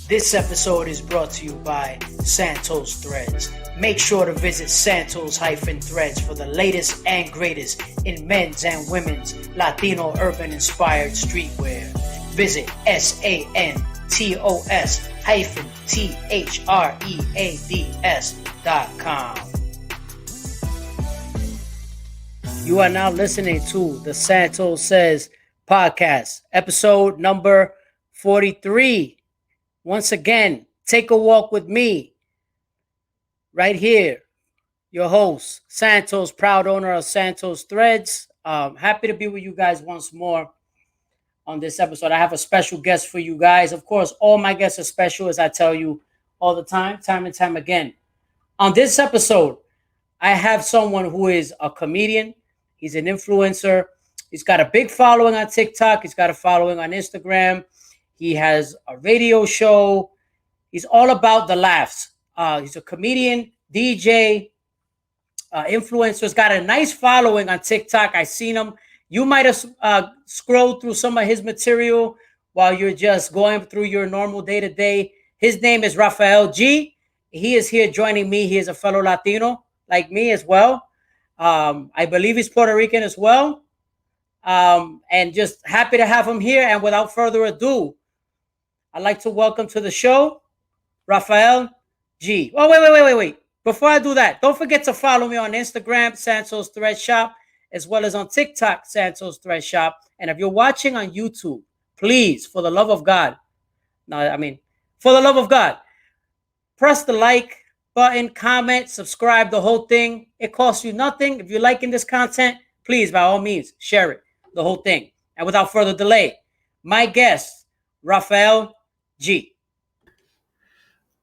This episode is brought to you by Santos Threads. Make sure to visit Santos-Threads for the latest and greatest in men's and women's Latino urban-inspired streetwear. Visit SANTOS-THREADS.com. You are now listening to the Santos Says podcast, episode number 43. Once again, take a walk with me right here. Your host, Santos, proud owner of Santos Threads. Happy to be with you guys once more on this episode. I have a special guest for you guys. Of course, all my guests are special, as I tell you all the time and time again. On this episode, I have someone who is a comedian. He's an influencer. He's got a big following on TikTok. He's got a following on Instagram. He has a radio show. He's all about the laughs. He's a comedian, DJ, influencer. He's got a nice following on TikTok. I've seen him. You might have scrolled through some of his material while you're just going through your normal day-to-day. His name is Rafael Gee. He is here joining me. He is a fellow Latino like me as well. I believe he's Puerto Rican as well. And just happy to have him here. And without further ado, I'd like to welcome to the show, Rafael Gee. Oh, wait. Before I do that, don't forget to follow me on Instagram, Santos Thread Shop, as well as on TikTok, Santos Thread Shop. And if you're watching on YouTube, please, for the love of God, press the like button, comment, subscribe, the whole thing. It costs you nothing. If you're liking this content, please, by all means, share it, the whole thing. And without further delay, my guest, Rafael Gee.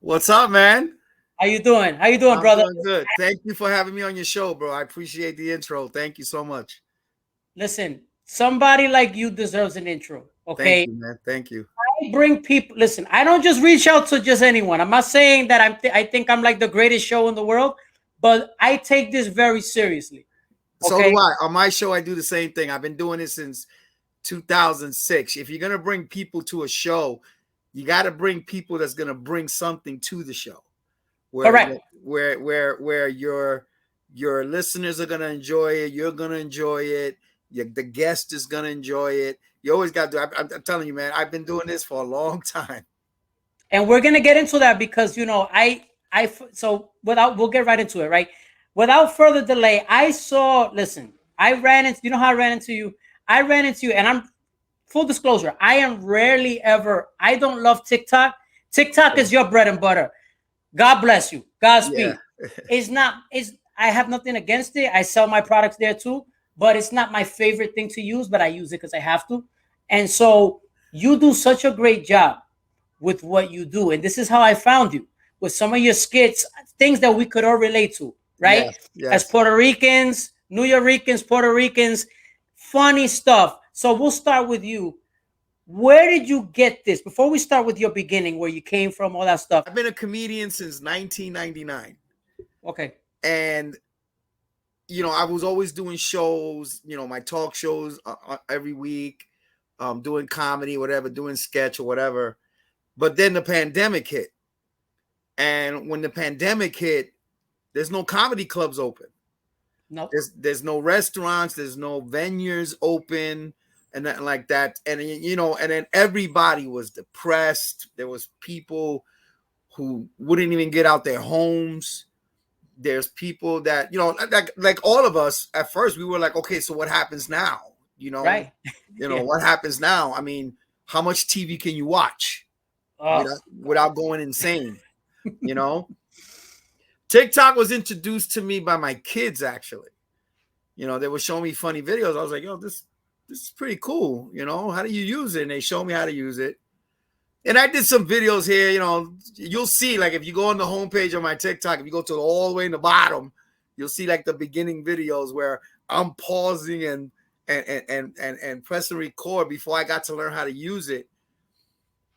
What's up, man? How you doing? Brother? Doing good. Thank you for having me on your show, bro. I appreciate the intro. Thank you so much. Listen, somebody like you deserves an intro, okay? Thank you, man. Thank you. I bring people. Listen, I don't just reach out to just anyone. I'm not saying that I think I'm like the greatest show in the world, but I take this very seriously. Okay? So do I. On my show, I do the same thing. I've been doing this since 2006. If you're gonna bring people to a show, you got to bring people that's gonna bring something to the show. Correct. Where your listeners are gonna enjoy it, you're gonna enjoy it. The guest is gonna enjoy it. You always got to. I'm telling you, man. I've been doing this for a long time, and we're gonna get into that because we'll get right into it, right? Without further delay, I ran into. You know how I ran into you? I ran into you, and I'm full disclosure. I am rarely ever. I don't love TikTok. TikTok is your bread and butter. God bless you. Godspeed. Yeah. I have nothing against it. I sell my products there too, but it's not my favorite thing to use, but I use it because I have to. And so you do such a great job with what you do. And this is how I found you, with some of your skits, things that we could all relate to, right? Yes. As Puerto Ricans, New Yorkers, Puerto Ricans, funny stuff. So we'll start with you. Where did you get this? Before we start with your beginning, where you came from, all that stuff. I've been a comedian since 1999. Okay. And, I was always doing shows, my talk shows every week, doing comedy, whatever, doing sketch or whatever. But then the pandemic hit. And when the pandemic hit, there's no comedy clubs open. No. There's no restaurants. There's no venues open. And that, like that, and and then everybody was depressed. There was people who wouldn't even get out their homes. There's people that like all of us at first, we were like, okay, so what happens now? Right? What happens now? I mean, how much TV can you watch without going insane? TikTok was introduced to me by my kids. Actually, they were showing me funny videos. I was like, yo, this is pretty cool. How do you use it? And they showed me how to use it. And I did some videos here, you'll see, like, if you go on the homepage of my TikTok, if you go to all the way in the bottom, you'll see like the beginning videos where I'm pausing and pressing record before I got to learn how to use it.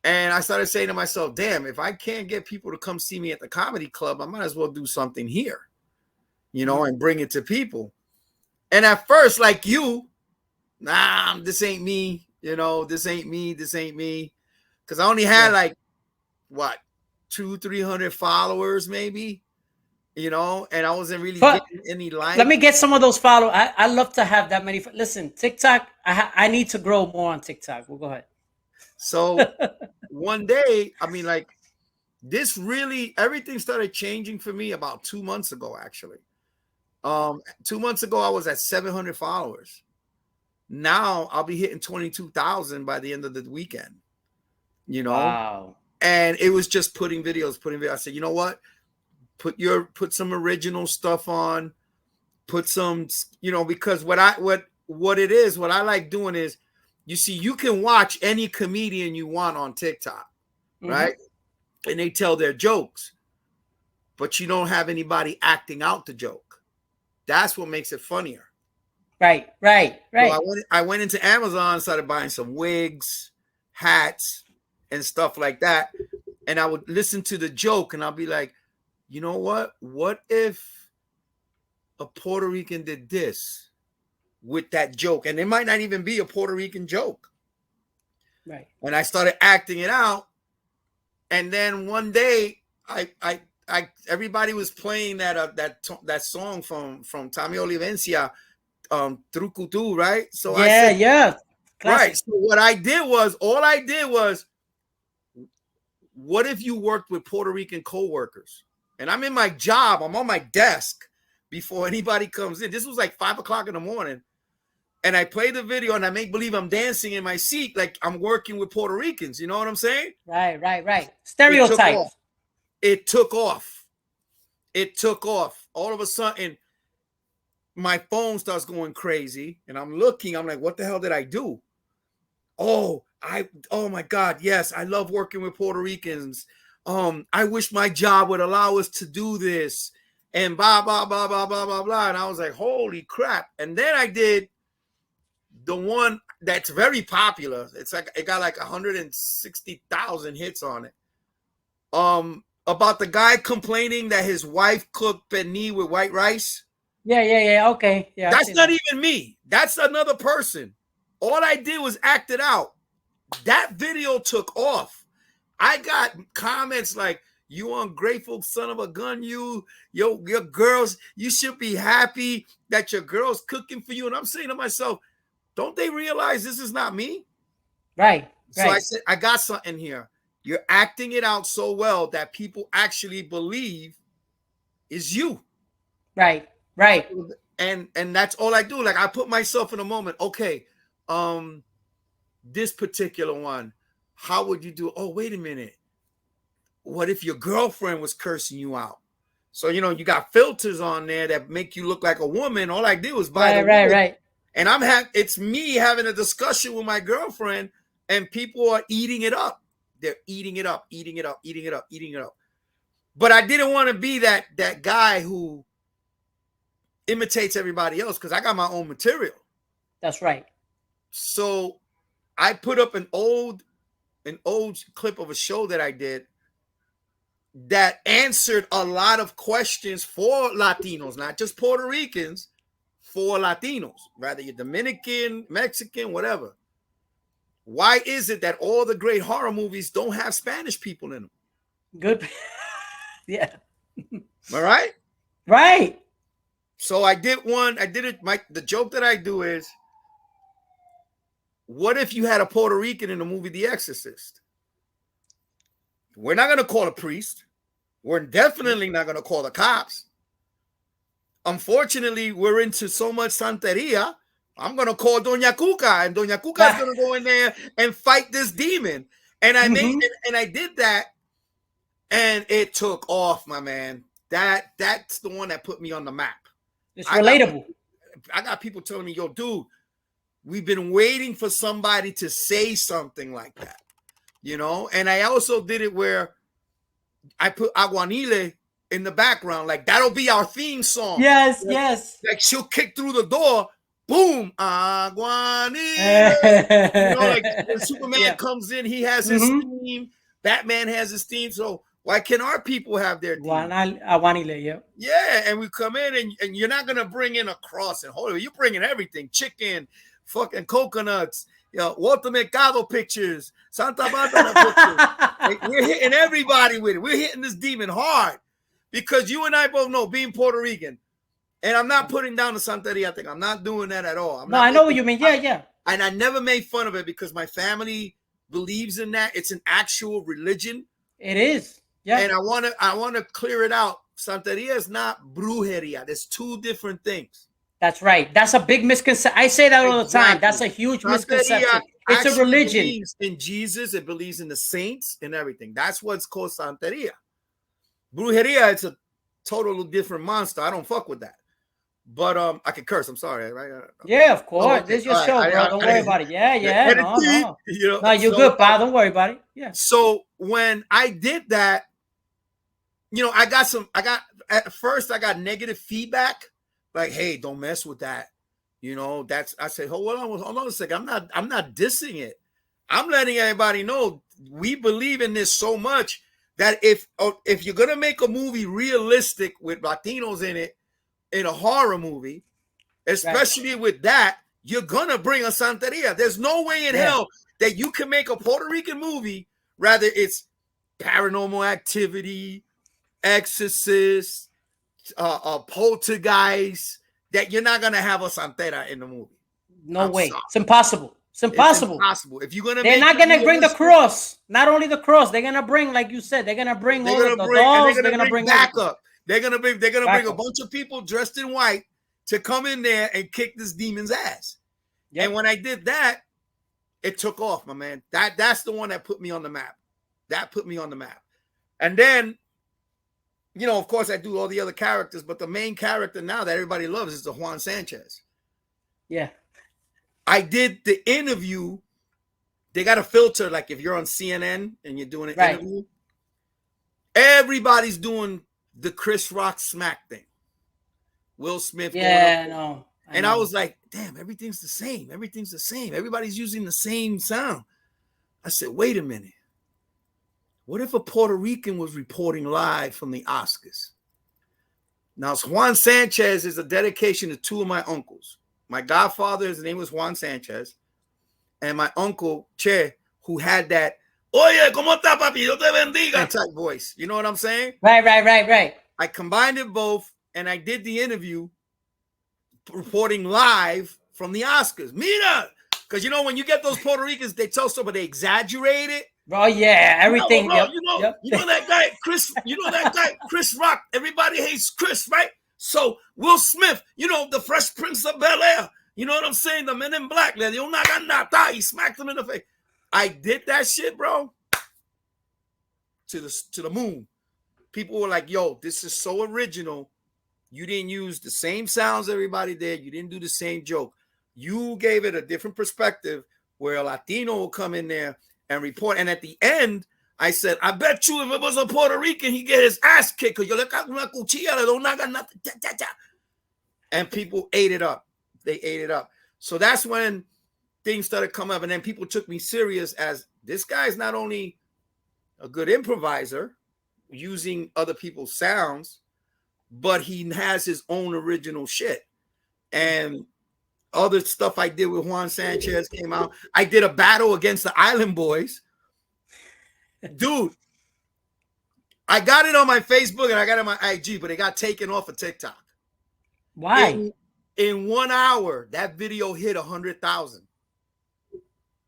And I started saying to myself, damn, if I can't get people to come see me at the comedy club, I might as well do something here, and bring it to people. And at first, like you, this ain't me, this ain't me. Because I only had like what, 200-300 followers maybe, you know, and I wasn't really But getting any likes. let me get some of those follow. I love to have that many. Listen, TikTok. I need to grow more on TikTok. Well, go ahead. So one day, I mean, like, this really, everything started changing for me about 2 months ago, actually. 2 months ago, I was at 700 followers. Now I'll be hitting 22,000 by the end of the weekend, you know? Wow. And it was just putting videos. I said, you know what? Put some original stuff on, put some, you know, because what I like doing is, you see, you can watch any comedian you want on TikTok, right? And they tell their jokes, but you don't have anybody acting out the joke. That's what makes it funnier. Right. So I went into Amazon, started buying some wigs, hats, and stuff like that. And I would listen to the joke and I'll be like, you know what? What if a Puerto Rican did this with that joke? And it might not even be a Puerto Rican joke. Right. And I started acting it out. And then one day everybody was playing that song from Tommy Olivencia, Trucutu, right? So I said, Classic. right. So what I did was, what if you worked with Puerto Rican co-workers? And I'm in my job, I'm on my desk before anybody comes in. This was like 5 o'clock in the morning. And I play the video and I make believe I'm dancing in my seat like I'm working with Puerto Ricans. You know what I'm saying? Right. Stereotypes. It took off. All of a sudden, my phone starts going crazy. And I'm like, what the hell did I do? Oh my God, yes, I love working with Puerto Ricans. I wish my job would allow us to do this. And blah, blah, blah, blah, blah, blah, blah. And I was like, holy crap. And then I did the one that's very popular. It's like, it got like 160,000 hits on it. About the guy complaining that his wife cooked penne with white rice. Yeah. Okay. Yeah. That's not even me. That's another person. All I did was act it out. That video took off. I got comments like, you ungrateful son of a gun, your girls, you should be happy that your girl's cooking for you. And I'm saying to myself, don't they realize this is not me? Right. So I said, I got something here. You're acting it out so well that people actually believe is you. Right. And that's all I do. Like, I put myself in a moment. Okay, this particular one, how would you do? Oh, wait a minute. What if your girlfriend was cursing you out? So, you know, you got filters on there that make you look like a woman. All I did was buy right. And it's me having a discussion with my girlfriend, and people are eating it up. They're eating it up. But I didn't want to be that guy who imitates everybody else, because I got my own material. That's right. So I put up an old clip of a show that I did that answered a lot of questions for Latinos, not just Puerto Ricans, for Latinos, rather you're Dominican, Mexican, whatever. Why is it that all the great horror movies don't have Spanish people in them? Good. Yeah. All right. Right. So I did it. The joke that I do is, what if you had a Puerto Rican in the movie The Exorcist? We're not going to call a priest. We're definitely not going to call the cops. Unfortunately, we're into so much santeria. I'm going to call Doña Cuca, and Doña Cuca is going to go in there and fight this demon. And I I did that, and it took off, my man. That's the one that put me on the map. It's relatable. I got people telling me, yo, dude, we've been waiting for somebody to say something like that, you know? And I also did it where I put Aguanile in the background. Like, that'll be our theme song. Yes. Like, she'll kick through the door. Boom. Aguanile. You know, like when Superman comes in, he has his theme. Batman has his theme. So why can't our people have their theme? Aguanile, yeah. Yeah, and we come in, and you're not going to bring in a cross and holy. You're bringing everything. Chicken, fucking coconuts, Walter Mercado pictures, Santa Barbara pictures. We're hitting everybody with it. We're hitting this demon hard because you and I both know, being Puerto Rican, and I'm not putting down the Santeria thing. I'm not doing that at all. I know what you mean. Yeah. And I never made fun of it because my family believes in that. It's an actual religion. It is. Yeah. And I want to clear it out. Santeria is not brujeria. There's two different things. That's right. That's a big misconception. I say that all the time. That's a huge misconception. It's a religion. It believes in Jesus. It believes in the saints and everything. That's what's called Santeria. Brujeria, it's a totally different monster. I don't fuck with that. But I can curse. I'm sorry, right? Yeah, of course. Okay. This is your show, bro. Don't worry about it. Yeah. No. No, you're good, pal. Don't worry about it. Yeah. So when I did that, at first I got negative feedback, like, hey, don't mess with that. I said, hold on a second. I'm not dissing it. I'm letting everybody know we believe in this so much that if you're gonna make a movie realistic with Latinos in it, in a horror movie, especially with that, you're gonna bring a Santeria. There's no way in hell that you can make a Puerto Rican movie, rather it's Paranormal Activity, Exorcist, Poltergeist, that you're not gonna have a Santera in the movie. No way. Sorry. It's impossible. It's impossible. If you're gonna, they're not gonna bring the cross. Not only the cross, they're gonna bring, like you said, they're gonna bring all the dolls. They're gonna bring backup. They're gonna bring a bunch of people dressed in white to come in there and kick this demon's ass. Yep. And when I did that, it took off, my man. That's the one that put me on the map. That put me on the map. And then, of course, I do all the other characters, but the main character now that everybody loves is the Juan Sanchez. Yeah. I did the interview. They got a filter, like if you're on CNN and you're doing an interview, everybody's doing the Chris Rock smack thing. Will Smith. Yeah, I know. I was like, damn, everything's the same. Everything's the same. Everybody's using the same sound. I said, wait a minute. What if a Puerto Rican was reporting live from the Oscars? Now, Juan Sanchez is a dedication to two of my uncles. My godfather, his name was Juan Sanchez, and my uncle, Che, who had that, oye, ¿cómo está, papi? Dios te bendiga type voice. You know what I'm saying? Right. I combined it both, and I did the interview reporting live from the Oscars. Mira! Because, when you get those Puerto Ricans, they tell somebody, they exaggerate it. Oh, yeah, everything. You know that guy, Chris, Chris Rock. Everybody hates Chris, right? So Will Smith, the Fresh Prince of Bel-Air. You know what I'm saying? The Men in Black. He smacked them in the face. I did that shit, bro, to the moon. People were like, yo, this is so original. You didn't use the same sounds everybody did. You didn't do the same joke. You gave it a different perspective where a Latino will come in there and report. And at the end, I said, I bet you if it was a Puerto Rican, he'd get his ass kicked. Because yo le cago una cuchilla, le do nothing. And people ate it up. They ate it up. So that's when things started coming up. And then people took me serious as this guy's not only a good improviser using other people's sounds, but he has his own original shit. And other stuff I did with Juan Sanchez came out. I did a battle against the Island Boys. Dude, I got it on my Facebook and I got it on my IG, but it got taken off of TikTok. Why? In 1 hour, that video hit 100,000.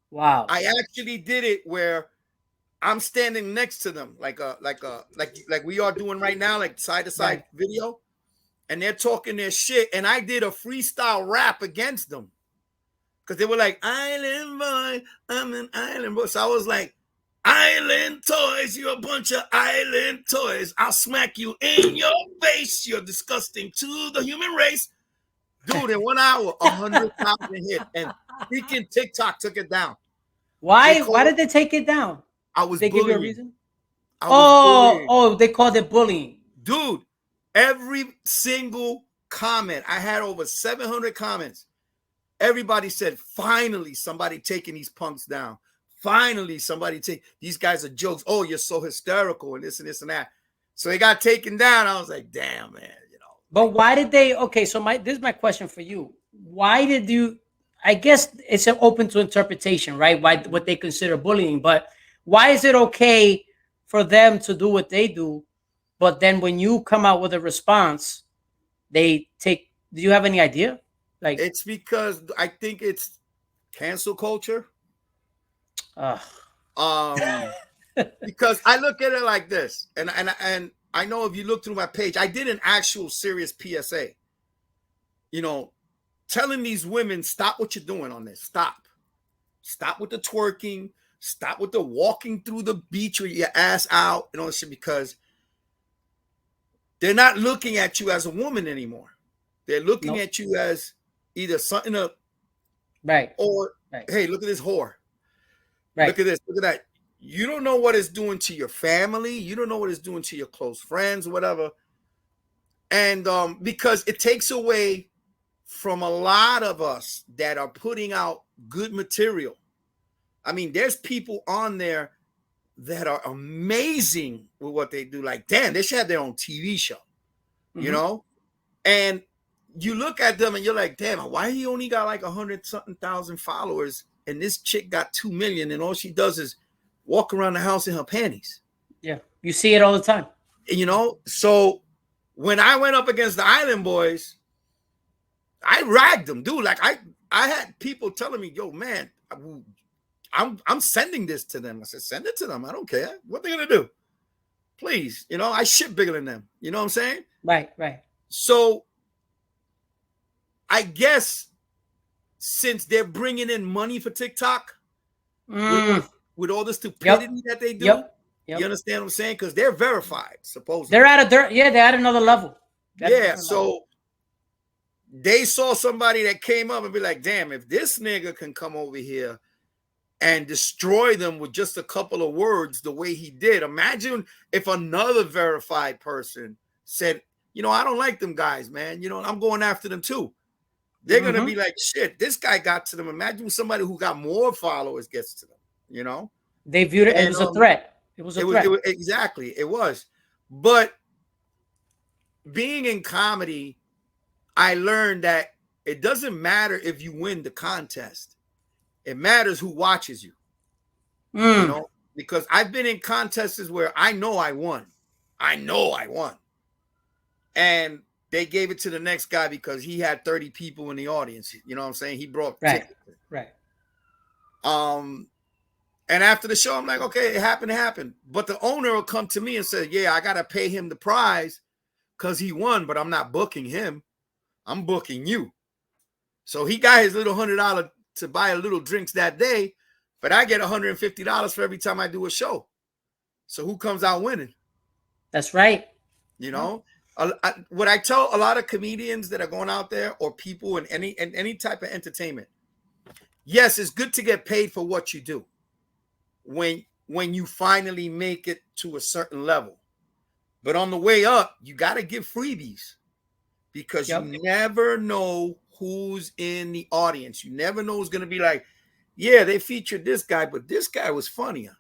Wow. I actually did it where I'm standing next to them, like we are doing right now, like side to side video, and they're talking their shit, and I did a freestyle rap against them because they were like, "Island boy, I'm an island boy." So I was like, "Island toys, you're a bunch of island toys. I'll smack you in your face. You're disgusting to the human race." Dude, in 1 hour, 100,000 hit, and freaking TikTok took it down. Why? Why did they take it down? I was They bullying. give you a reason? Oh, they called it bullying. Dude, every single comment, I had over 700 comments. Everybody said, finally, somebody taking these punks down. Finally, somebody take these guys are jokes. Oh, you're so hysterical and this and this and that. So they got taken down. I was like, damn, man. But why did they? Okay, so this is my question for you. Why did you? I guess it's open to interpretation, right? Why what they consider bullying, but why is it okay for them to do what they do, but then when you come out with a response, they take? Do you have any idea? Like, It's because I think it's cancel culture. uh, Um, because I look at it like this, and I know if you look through my page, I did an actual serious PSA. You know, telling these women, stop what you're doing on this. Stop with the twerking. Stop with the walking through the beach with your ass out and all this shit, because they're not looking at you as a woman anymore. They're looking nope. at you as either something up, Right. or Right. hey, look at this whore. Right. Look at this. Look at that. You don't know what it's doing to your family. You don't know what it's doing to your close friends, whatever. And because it takes away from a lot of us that are putting out good material. I mean, there's people on there that are amazing with what they do. Like, damn, they should have their own TV show, you know? And you look at them and you're like, damn, why he only got like 100-something thousand followers and this chick got 2 million and all she does is walk around the house in her panties? Yeah. You see it all the time. You know? So when I went up against the Island Boys, I ragged them, dude. Like I had people telling me, yo, man, I'm sending this to them. I said, send it to them. I don't care what they're gonna do. Please, you know, I shit bigger than them. You know what I'm saying? Right, right. So I guess since they're bringing in money for TikTok with all the stupidity that they do, you understand what I'm saying? Because they're verified, supposedly. They're at another level. So they saw somebody that came up and be like, damn, if this nigga can come over here and destroy them with just a couple of words the way he did. Imagine if another verified person said, you know, I don't like them guys, man. You know, I'm going after them too. They're going to be like, shit, this guy got to them. Imagine somebody who got more followers gets to them, you know? They viewed it as a threat. It was a threat. Exactly. It was. But being in comedy, I learned that it doesn't matter if you win the contest. It matters who watches you, you know, because I've been in contests where I know I won. And they gave it to the next guy because he had 30 people in the audience. You know what I'm saying? He brought tickets. Right. And after the show, I'm like, okay, it happened. But the owner will come to me and say, yeah, I got to pay him the prize because he won, but I'm not booking him. I'm booking you. So he got his little $100 to buy a little drinks that day, but I get $150 for every time I do a show. So who comes out winning? That's right. You know, what I tell a lot of comedians that are going out there or people in any type of entertainment, yes, it's good to get paid for what you do when you finally make it to a certain level. But on the way up, you got to give freebies because you never know who's in the audience. You never know who's going to be like, yeah, they featured this guy, but this guy was funnier.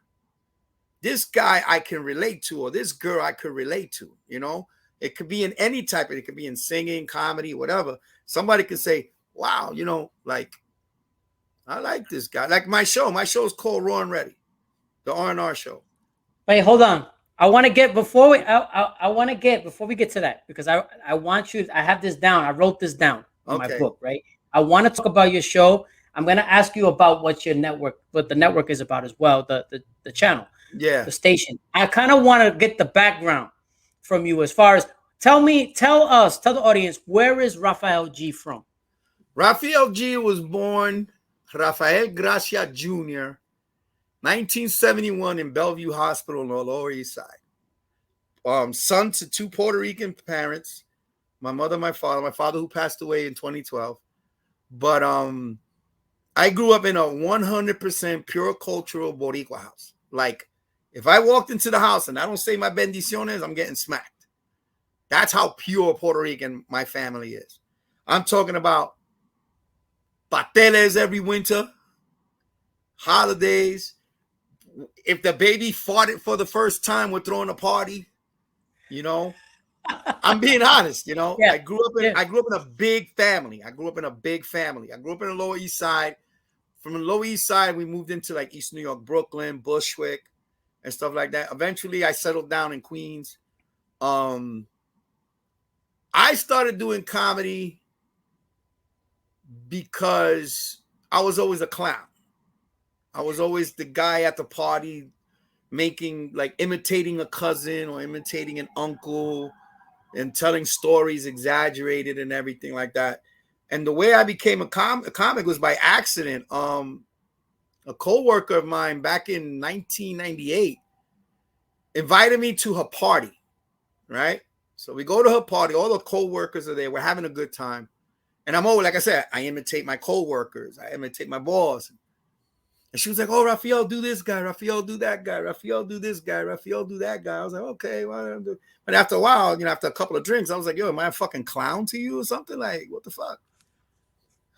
This guy I can relate to, or this girl I could relate to, you know? It could be in any type of, it could be in singing, comedy, whatever. Somebody could say, wow, you know, like, I like this guy. Like my show is called Raw and Ready, the R&R show. Wait, hold on. I want to get before we get to that, because I want you, I have this down. I wrote this down in my book, right? I want to talk about your show. I'm going to ask you about what the network is about as well, the channel, the station. I kind of want to get the background from you as far as tell the audience, where is Rafael Gee from? Rafael Gee was born Rafael Gracia Jr., 1971 in Bellevue Hospital on the Lower East Side. Son to two Puerto Rican parents, my mother, my father who passed away in 2012. But I grew up in a 100% pure cultural Boricua house. Like, if I walked into the house and I don't say my bendiciones, I'm getting smacked. That's how pure Puerto Rican my family is. I'm talking about pateles every winter, holidays. If the baby farted for the first time, we're throwing a party, you know. I'm being honest, you know. Yeah. I grew up in a big family. I grew up in the Lower East Side. From the Lower East Side, we moved into like East New York, Brooklyn, Bushwick, and stuff like that. Eventually, I settled down in Queens. I started doing comedy because I was always a clown. I was always the guy at the party imitating a cousin or imitating an uncle and telling stories exaggerated and everything like that. And the way I became a comic was by accident. A co-worker of mine back in 1998 invited me to her party, right? So we go to her party. All the co-workers are there. We're having a good time. And I'm always, like I said, I imitate my co-workers. I imitate my boss. And she was like, oh, Rafael, do this guy. Rafael, do that guy. Rafael, do this guy. Rafael, do that guy. I was like, okay. Well, but after a while, after a couple of drinks, I was like, yo, am I a fucking clown to you or something? Like, what the fuck?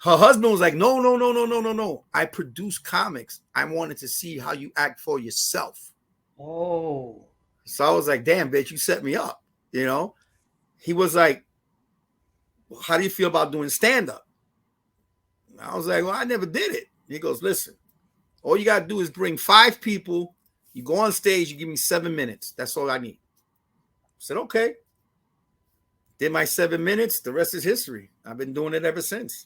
Her husband was like, no. I produce comics. I wanted to see how you act for yourself. Oh. So I was like, damn, bitch, you set me up. He was like, how do you feel about doing stand-up? I was like, well, I never did it. He goes, listen, all you got to do is bring 5 people. You go on stage, you give me 7 minutes. That's all I need. I said, okay. Did my 7 minutes. The rest is history. I've been doing it ever since.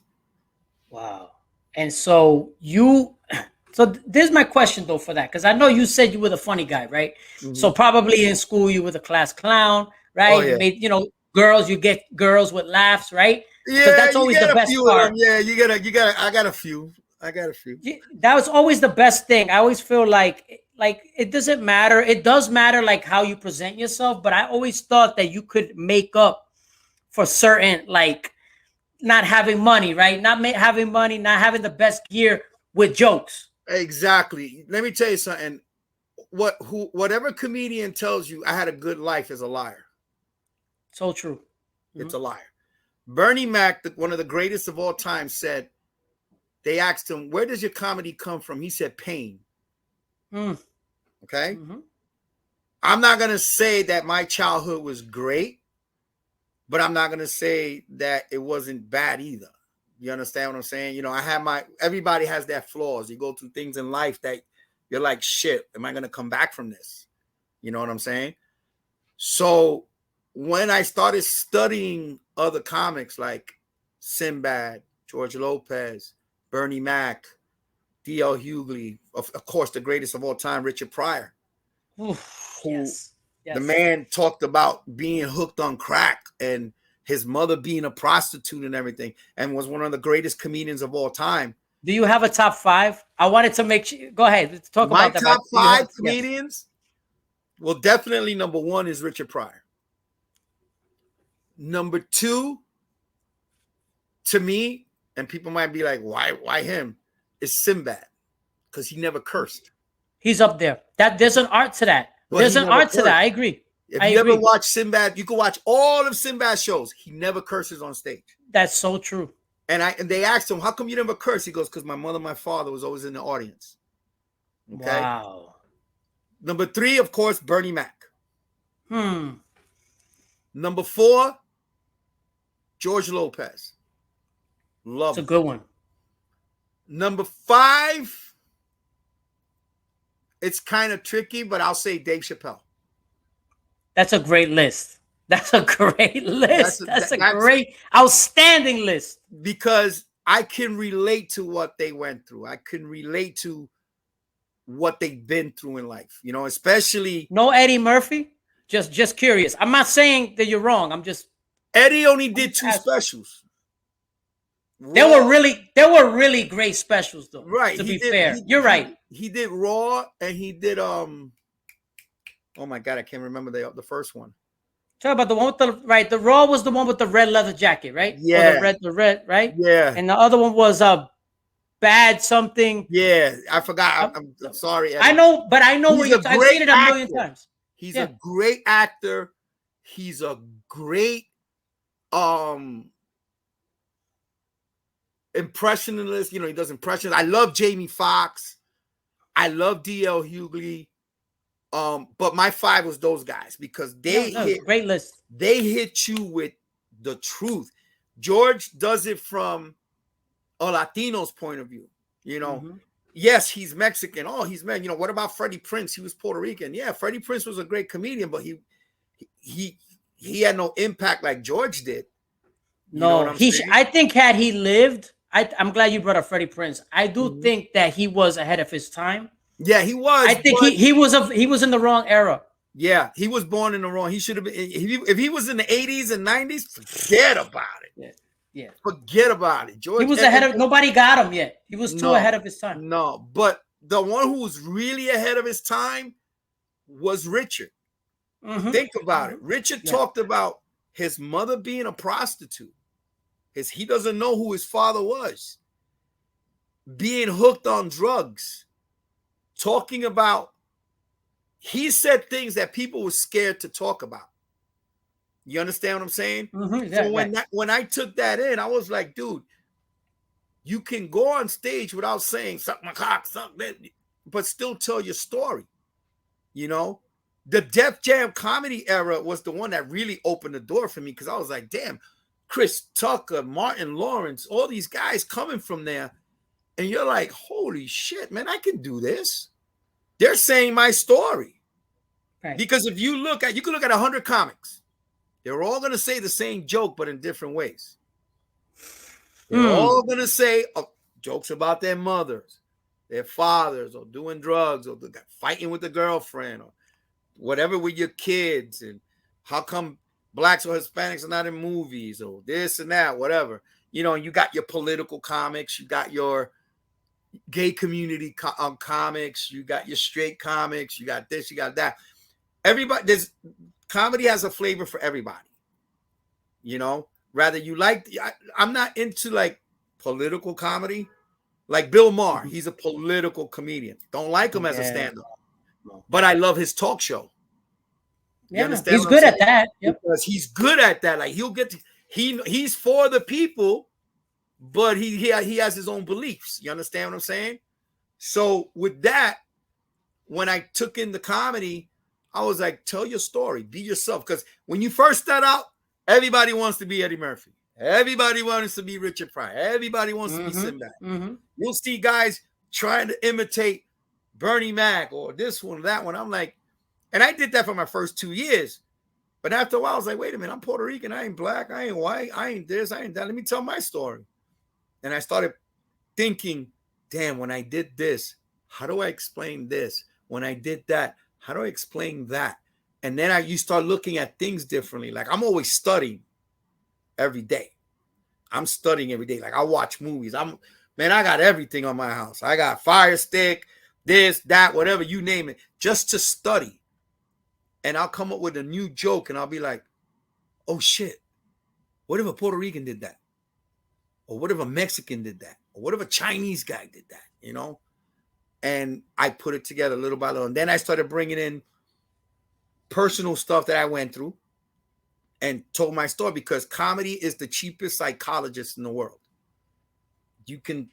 Wow. And so there's my question though for that, because I know you said you were the funny guy, right? Mm-hmm. So probably in school you were the class clown, right? Oh, yeah. You made, girls, you get girls with laughs, right? Yeah, that's always the best part. Yeah, I got a few. That was always the best thing. I always feel like it doesn't matter. It does matter like how you present yourself, but I always thought that you could make up for certain not having money, right? Not having money, not having the best gear with jokes. Exactly. Let me tell you something. Whatever comedian tells you I had a good life is a liar. So true. It's a liar. Bernie Mac, one of the greatest of all time, said, they asked him, where does your comedy come from? He said, pain. Okay? Mm-hmm. I'm not going to say that my childhood was great, but I'm not going to say that it wasn't bad either. You understand what I'm saying? Everybody has their flaws. You go through things in life that you're like, shit, am I going to come back from this? You know what I'm saying? So when I started studying other comics like Sinbad, George Lopez, Bernie Mac, D.L. Hughley, of course, the greatest of all time, Richard Pryor. Oof, yes. The man talked about being hooked on crack and his mother being a prostitute and everything, and was one of the greatest comedians of all time. Do you have a top 5? I wanted to make sure. Go ahead. Let's talk about that. My top 5 comedians? Yes. Well, definitely number 1 is Richard Pryor. Number 2, to me, and people might be like, why him? Is Sinbad, because he never cursed. He's up there. There's an art to that. Well, there's an art to that. I agree. If you ever watch Sinbad, you can watch all of Sinbad's shows. He never curses on stage. That's so true. And they asked him, how come you never curse? He goes, because my mother and my father was always in the audience. Okay. Wow. Number 3, of course, Bernie Mac. Number 4, George Lopez. Love. It's a good one. Number 5, it's kind of tricky, but I'll say Dave Chappelle. That's a great list. That's a great list. That's a great, outstanding list. Because I can relate to what they went through. I can relate to what they've been through in life. Especially. No Eddie Murphy? Just curious. I'm not saying that you're wrong. Eddie only did 2 specials. There were really great specials though. Right. To be fair. You're right. He did Raw and he did oh my God, I can't remember the first one. Talk about the one with the Raw was the one with the red leather jacket, right? Yeah. Or the red, right? Yeah. And the other one was Bad something. Yeah, I forgot. I'm sorry, Eddie. I know, but I know what you're I've seen it a million times. He's a great actor. He's a great impressionist. He does impressions. I love Jamie Foxx. I love D.L. Hughley. But my 5 was those guys because they great list. They hit you with the truth. George does it from a Latino's point of view. You know, yes, he's Mexican. Oh, he's man. You know, what about Freddie Prince? He was Puerto Rican. Yeah, Freddie Prince was a great comedian, but he had no impact like George did. You know what I'm saying? I think had he lived, I'm glad you brought up Freddie Prince. I do think that he was ahead of his time. Yeah, he was. I think he was in the wrong era. Yeah, he was born in the wrong. He should have been. If he was in the 80s and 90s, forget about it. Yeah. Forget about it. George, he was ahead of. Nobody got him yet. He was too ahead of his time. No, but the one who was really ahead of his time was Richard. Think about it. Richard talked about his mother being a prostitute. He doesn't know who his father was. Being hooked on drugs. Talking about. He said things that people were scared to talk about. You understand what I'm saying? So when I took that in, I was like, dude, you can go on stage without saying suck my cock, suck that, but still tell your story. You know, the Def Jam comedy era was the one that really opened the door for me because I was like, damn, Chris Tucker, Martin Lawrence, all these guys coming from there. And you're like, holy shit, man, I can do this. They're saying my story. Right. Because if you can look at 100 comics. They're all going to say the same joke, but in different ways. They're all going to say jokes about their mothers, their fathers, or doing drugs, or fighting with the girlfriend, or whatever with your kids, and how come blacks or Hispanics are not in movies, or this and that, whatever. You know, you got your political comics, you got your gay community comics, you got your straight comics, you got this, you got that. Comedy has a flavor for everybody. You know, rather you like, I'm not into like political comedy. Like Bill Maher, he's a political comedian. Don't like him as a stand-up. But I love his talk show. You understand? He's good at that. Yep. Because he's good at that. Like he's for the people, but he has his own beliefs. You understand what I'm saying? So with that, when I took in the comedy, I was like, tell your story, be yourself. Because when you first start out, everybody wants to be Eddie Murphy. Everybody wants to be Richard Pryor. Everybody wants to be Sinbad. You'll see guys trying to imitate Bernie Mac or this one, that one. I'm like, and I did that for my first 2 years. But after a while, I was like, wait a minute, I'm Puerto Rican. I ain't black. I ain't white. I ain't this. I ain't that. Let me tell my story. And I started thinking, damn, when I did this, how do I explain this? When I did that, how do I explain that? And then you start looking at things differently. Like I'm always studying every day. I'm studying every day. Like I watch movies. I got everything on my house. I got Fire Stick, this, that, whatever, you name it, just to study. And I'll come up with a new joke and I'll be like, oh shit, what if a Puerto Rican did that? Or what if a Mexican did that? Or what if a Chinese guy did that? You know? And I put it together little by little. And then I started bringing in personal stuff that I went through and told my story because comedy is the cheapest psychologist in the world. You can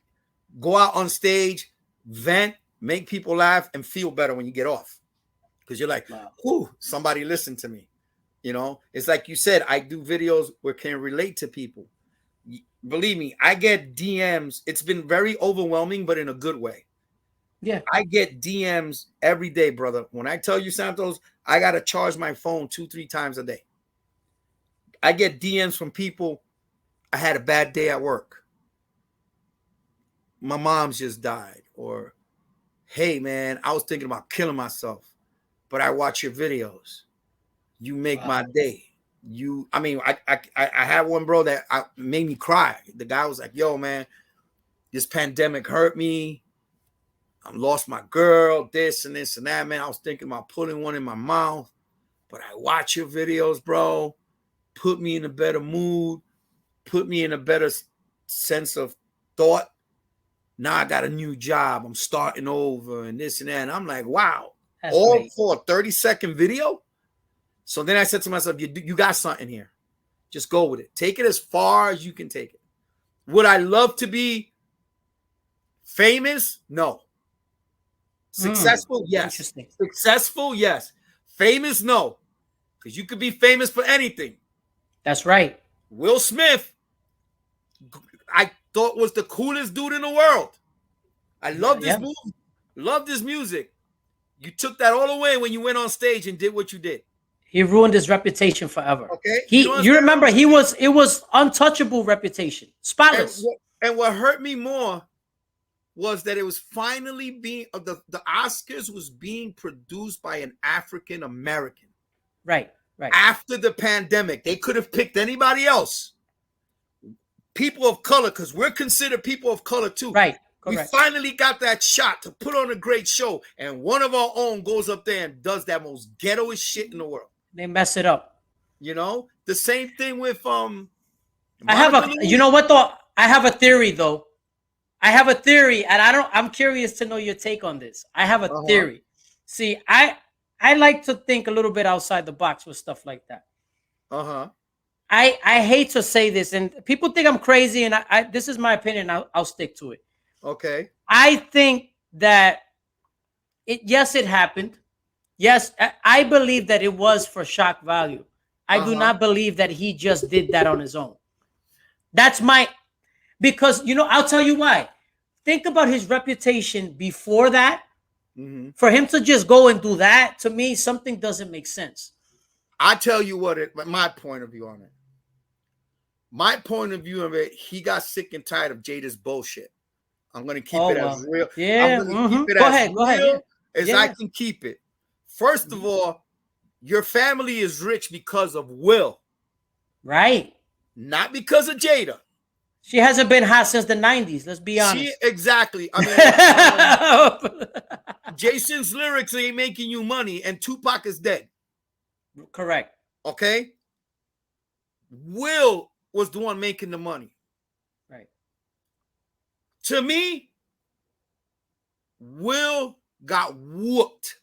go out on stage, vent, make people laugh, and feel better when you get off. Because you're like, whew, somebody listened to me. You know, it's like you said, I do videos where can relate to people. Believe me, I get DMs. It's been very overwhelming, but in a good way. Yeah, I get DMs every day, brother. When I tell you, Santos, I got to charge my phone 2-3 times a day. I get DMs from people. I had a bad day at work. My mom's just died. Or, hey, man, I was thinking about killing myself, but I watch your videos. You make my day. I had one bro that made me cry. The guy was like, yo, man, this pandemic hurt me. I lost my girl, this and this and that, man. I was thinking about putting one in my mouth, but I watch your videos, bro. Put me in a better mood. Put me in a better sense of thought. Now I got a new job. I'm starting over and this and that. And I'm like, wow. That's all great. For a 30-second video? So then I said to myself, you got something here. Just go with it. Take it as far as you can take it. Would I love to be famous? No. Successful, yes. Interesting. Successful, yes. Famous, no. Because you could be famous for anything. That's right. Will Smith, I thought was the coolest dude in the world. I loved his movie, loved his music. You took that all away when you went on stage and did what you did. He ruined his reputation forever. Okay, you remember it was untouchable reputation, spotless. And what hurt me more was that it was finally being the Oscars was being produced by an African American. Right. After the pandemic, they could have picked anybody else. People of color, because we're considered people of color too. Right. Correct. We finally got that shot to put on a great show, and one of our own goes up there and does that most ghettoest shit in the world. They mess it up. You know, the same thing with you know what though? I have a theory though. I have a theory, and I'm curious to know your take on this. I have a theory. See, I like to think a little bit outside the box with stuff like that. I hate to say this, and people think I'm crazy, and this is my opinion. I'll stick to it. Okay. I think that it happened. Yes, I believe that it was for shock value. I do not believe that he just did that on his own. Because, I'll tell you why. Think about his reputation before that. Mm-hmm. For him to just go and do that, to me, something doesn't make sense. I tell you my point of view on it. My point of view of it, he got sick and tired of Jada's bullshit. I'm going to keep it as real. Yeah. I'm going to keep it as real as I can keep it. First of all, your family is rich because of Will. Right. Not because of Jada. She hasn't been hot since the 90s. Let's be honest. Exactly. I mean, Jason's lyrics ain't making you money, and Tupac is dead. Correct. Okay? Will was the one making the money. Right. To me, Will got whooped.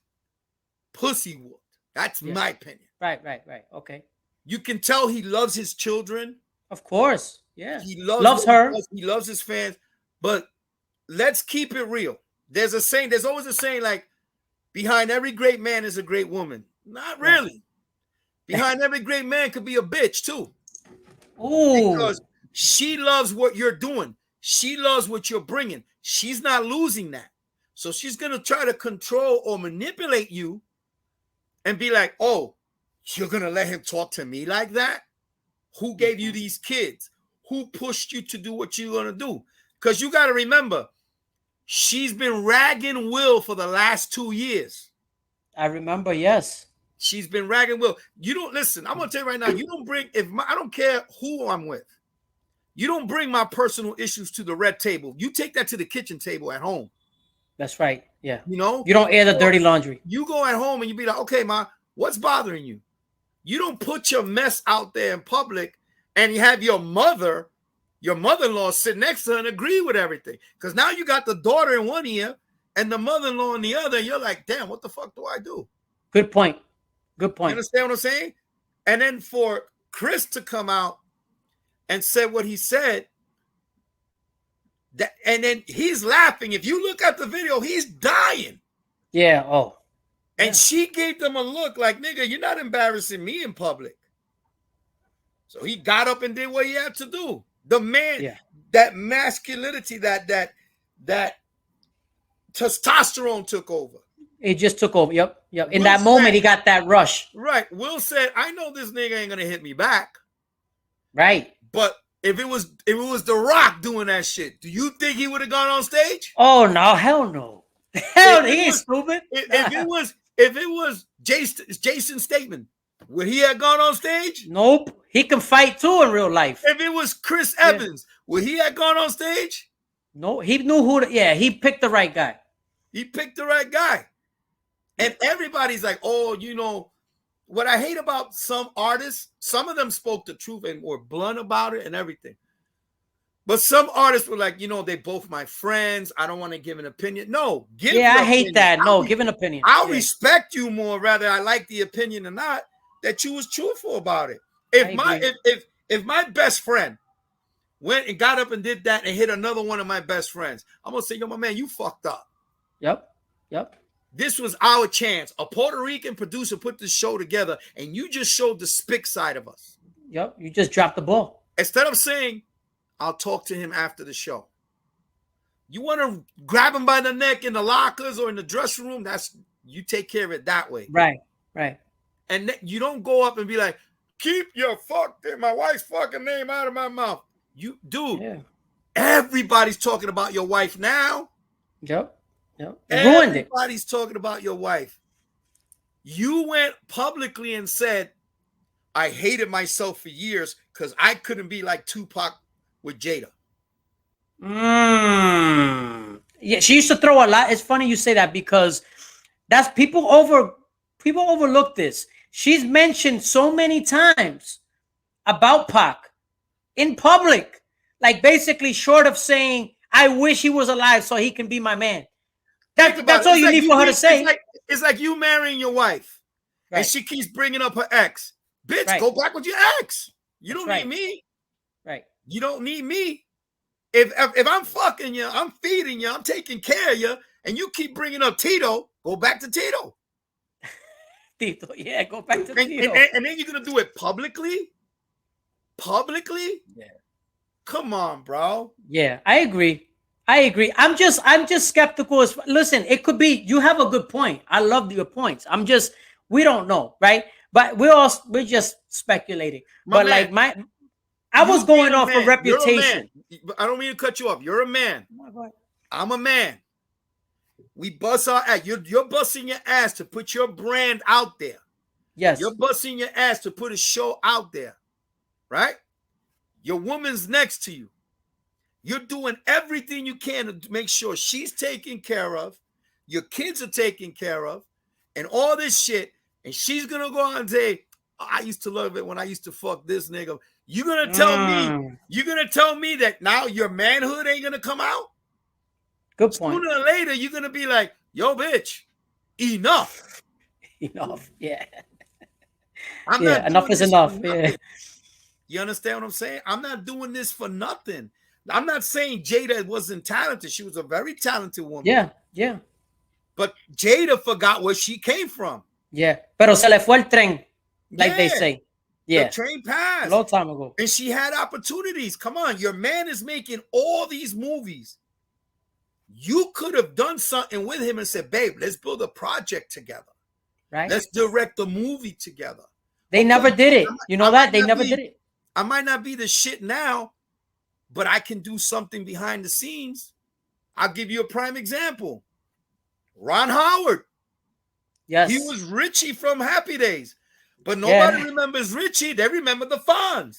Pussy whooped. That's my opinion. Right. Okay. You can tell he loves his children. Of course. Yeah. He loves her. He loves his fans. But let's keep it real. There's always a saying like, behind every great man is a great woman. Not really. Behind every great man could be a bitch too. Ooh. Because she loves what you're doing. She loves what you're bringing. She's not losing that. So she's going to try to control or manipulate you and be like, oh, you're going to let him talk to me like that? Who gave you these kids? Who pushed you to do what you're going to do? Because you got to remember, she's been ragging Will for the last 2 years. I remember, yes. She's been ragging Will. You don't listen. I'm going to tell you right now, you don't bring, I don't care who I'm with. You don't bring my personal issues to the red table. You take that to the kitchen table at home. That's right. Yeah. You know? You don't air the dirty laundry. You go at home and you be like, okay, Ma, what's bothering you? You don't put your mess out there in public and you have your mother-in-law sit next to her and agree with everything. Because now you got the daughter in one ear and the mother-in-law in the other. And you're like, damn, what the fuck do I do? Good point. Good point. You understand what I'm saying? And then for Chris to come out and say what he said, and then he's laughing. If you look at the video, he's dying. Yeah. Oh. And she gave them a look like, nigga, you're not embarrassing me in public. So he got up and did what he had to do. The man, that masculinity, that testosterone took over. It just took over. Yep. In that moment, he got that rush. Right. Will said, I know this nigga ain't gonna hit me back. Right. But if it was The Rock doing that shit, do you think he would have gone on stage? Oh no, hell no. Hell, he ain't stupid. If it was Jason Statham, would he have gone on stage? Nope. He can fight too in real life. If it was Chris Evans, would he have gone on stage? No, he knew who he picked the right guy. He picked the right guy. And everybody's like, oh, you know, what I hate about some artists, some of them spoke the truth and were blunt about it and everything. But some artists were like, you know, they both my friends. I don't want to give an opinion. No, I hate that. No, give an opinion. I'll respect you more, whether I like the opinion or not, that you was truthful about it. If my best friend went and got up and did that and hit another one of my best friends, I'm gonna say, yo, my man, you fucked up. Yep. This was our chance. A Puerto Rican producer put this show together, and you just showed the spick side of us. Yep, you just dropped the ball. Instead of saying, I'll talk to him after the show. You want to grab him by the neck in the lockers or in the dressing room, you take care of it that way. Right. And you don't go up and be like, keep my wife's fucking name out of my mouth. Everybody's talking about your wife now. Yep. Ruined it. Everybody's talking about your wife. You went publicly and said, I hated myself for years because I couldn't be like Tupac with Jada. Yeah, she used to throw a lot. It's funny you say that because that's people overlook this. She's mentioned so many times about Pac in public, like basically short of saying, I wish he was alive so he can be my man. That's all you need for her to say. It's like you marrying your wife, and she keeps bringing up her ex. Bitch, go back with your ex. You don't need me. Right. You don't need me. If I'm fucking you, I'm feeding you, I'm taking care of you, and you keep bringing up Tito, go back to Tito. Tito, yeah, go back to Tito. And then you're gonna do it publicly? Yeah. Come on, bro. Yeah, I agree. I'm just skeptical. Listen, it could be you have a good point. I love your points. We don't know, right? But we're just speculating. I was going off of reputation. I don't mean to cut you off. You're a man. I'm a man. We bust our ass. You're busting your ass to put your brand out there. Yes. You're busting your ass to put a show out there, right? Your woman's next to you. You're doing everything you can to make sure she's taken care of, your kids are taken care of, and all this shit. And she's going to go out and say, I used to love it when I used to fuck this nigga. You're going to tell me that now your manhood ain't going to come out? Good point. Sooner or later, you're going to be like, yo, bitch, enough. Enough, yeah. Enough is enough. Yeah. You understand what I'm saying? I'm not doing this for nothing. I'm not saying Jada wasn't talented. She was a very talented woman. Yeah. But Jada forgot where she came from. Yeah. Pero se le fue el tren, like they say. Yeah. The train passed. A long time ago. And she had opportunities. Come on. Your man is making all these movies. You could have done something with him and said, babe, let's build a project together. Right. Let's direct a movie together. They never did it. You know that? They never did it. I might not be the shit now, but I can do something behind the scenes. I'll give you a prime example. Ron Howard. Yes. He was Richie from Happy Days. But nobody remembers Richie. They remember the Fonz.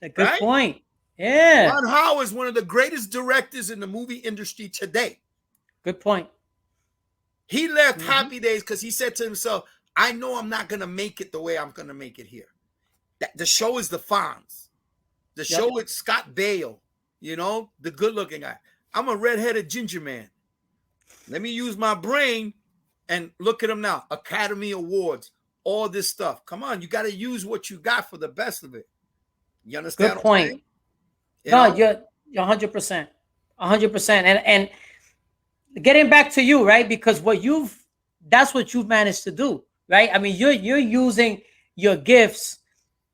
A good point. Yeah. Ron Howard is one of the greatest directors in the movie industry today. Good point. He left Happy Days because he said to himself, I know I'm not going to make it the way I'm going to make it here. The show is the Fonz. The show is Scott Baio, the good-looking guy. I'm a redheaded ginger man. Let me use my brain and look at him now. Academy Awards, all this stuff. Come on, you got to use what you got for the best of it. You understand? Good point. No, you're 100%. 100%. And getting back to you, right? Because that's what you've managed to do, right? I mean, you're using your gifts,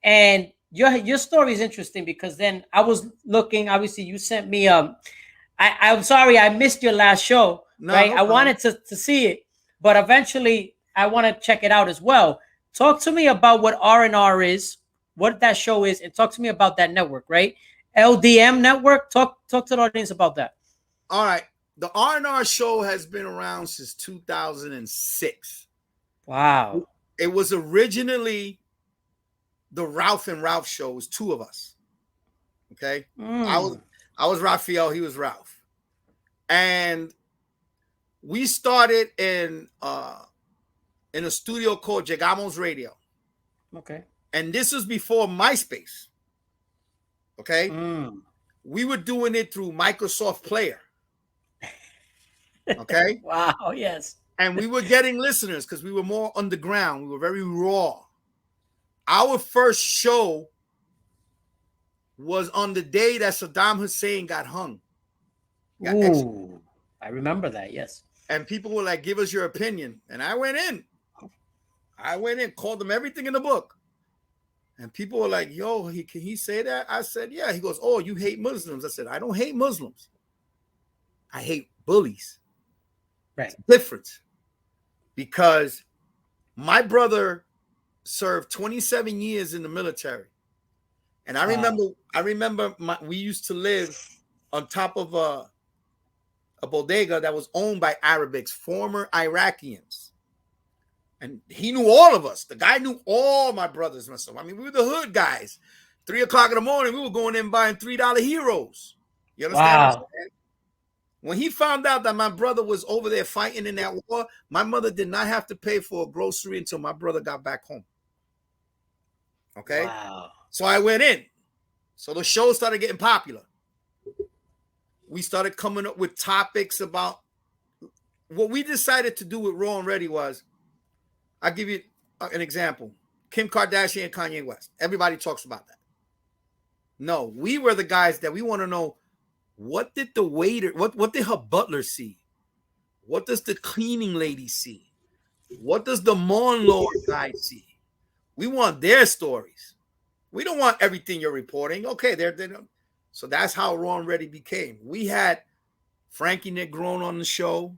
and your story is interesting because then I was looking, obviously you sent me I'm sorry I missed your last show, right? I wanted to see it, but eventually I want to check it out as well. Talk to me about what R&R is, what that show is, and talk to me about that network, right? LDM network. Talk to the audience about that. All right. The R&R show has been around since 2006. Wow. It was originally the Ralph and Ralph show. It was two of us. Okay. I was Rafael. He was Ralph. And we started in a studio called Llegamos Radio. Okay. And this was before MySpace. Okay. We were doing it through Microsoft Player. Okay. Wow. Yes. And we were getting listeners because we were more underground. We were very raw. Our first show was on the day that Saddam Hussein got hung. Ooh, I remember that. Yes. and people were like, give us your opinion. And I went in, called them everything in the book. And people were like, yo, can he say that? I said, yeah. He goes, oh, you hate Muslims. I said, I don't hate Muslims. I hate bullies. Right. It's different. Because my brother served 27 years in the military. And I remember we used to live on top of a bodega that was owned by Arabics, former Iraqians. And he knew all of us. The guy knew all my brothers and myself. I mean, we were the hood guys. 3 o'clock in the morning, we were going in buying $3 heroes. You understand? Wow. When he found out that my brother was over there fighting in that war, my mother did not have to pay for a grocery until my brother got back home. Okay? Wow. So I went in. So the show started getting popular. We started coming up with topics about what we decided to do with Raw and Ready was, I'll give you an example. Kim Kardashian and Kanye West. Everybody talks about that. No, we were the guys that we want to know, what did the waiter, what did her butler see? What does the cleaning lady see? What does the lawnmower guy see? We want their stories. We don't want everything you're reporting. Okay, they don't. So that's how Raw and Ready became. We had Frankie Negron on the show.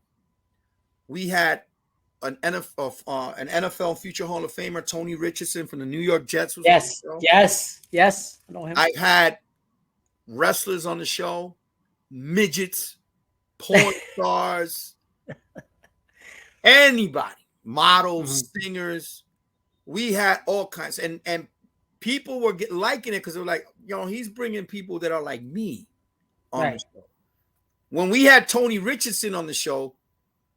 We had an NFL future Hall of Famer, Tony Richardson from the New York Jets. Was yes. on the show. Yes. I know him. I had wrestlers on the show, midgets, porn stars, anybody, models, singers. We had all kinds, and people were liking it because they were like, he's bringing people that are like me on the show. When we had Tony Richardson on the show,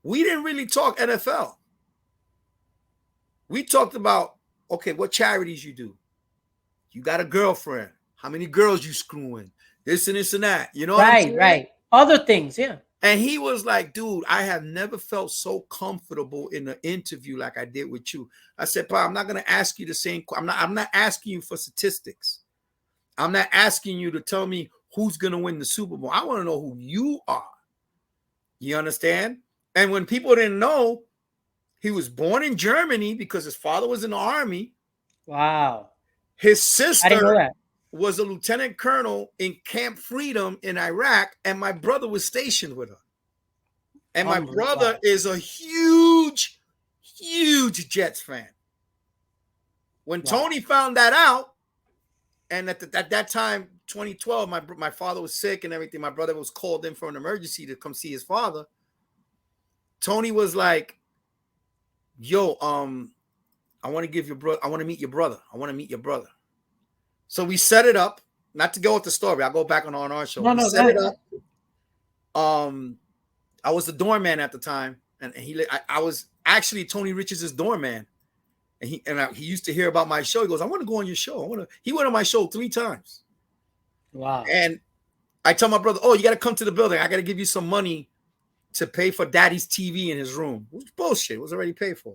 we didn't really talk NFL. We talked about, okay, what charities you do. You got a girlfriend. How many girls you screwing? This and this and that. You know what I'm saying? Right. Other things, yeah. And he was like, dude, I have never felt so comfortable in an interview like I did with you. I said, Pa, I'm not going to ask you the same. I'm not asking you for statistics. I'm not asking you to tell me who's going to win the Super Bowl. I want to know who you are. You understand? And when people didn't know, he was born in Germany because his father was in the army. Wow. His sister I didn't know that. Was a lieutenant colonel in Camp Freedom in Iraq, and my brother was stationed with her. And my brother is a huge, huge Jets fan. When Tony found that out, and at that time, 2012, my father was sick and everything. My brother was called in for an emergency to come see his father. Tony was like, yo, I want to give your brother, I want to meet your brother. I want to meet your brother. So we set it up, not to go with the story. I'll go back on our show. We set it up. I was the doorman at the time, and I was actually Tony Richards' doorman. And he used to hear about my show. He goes, I want to go on your show. He went on my show 3 times. Wow. And I tell my brother, oh, you got to come to the building. I got to give you some money to pay for daddy's TV in his room. It was bullshit. It was already paid for.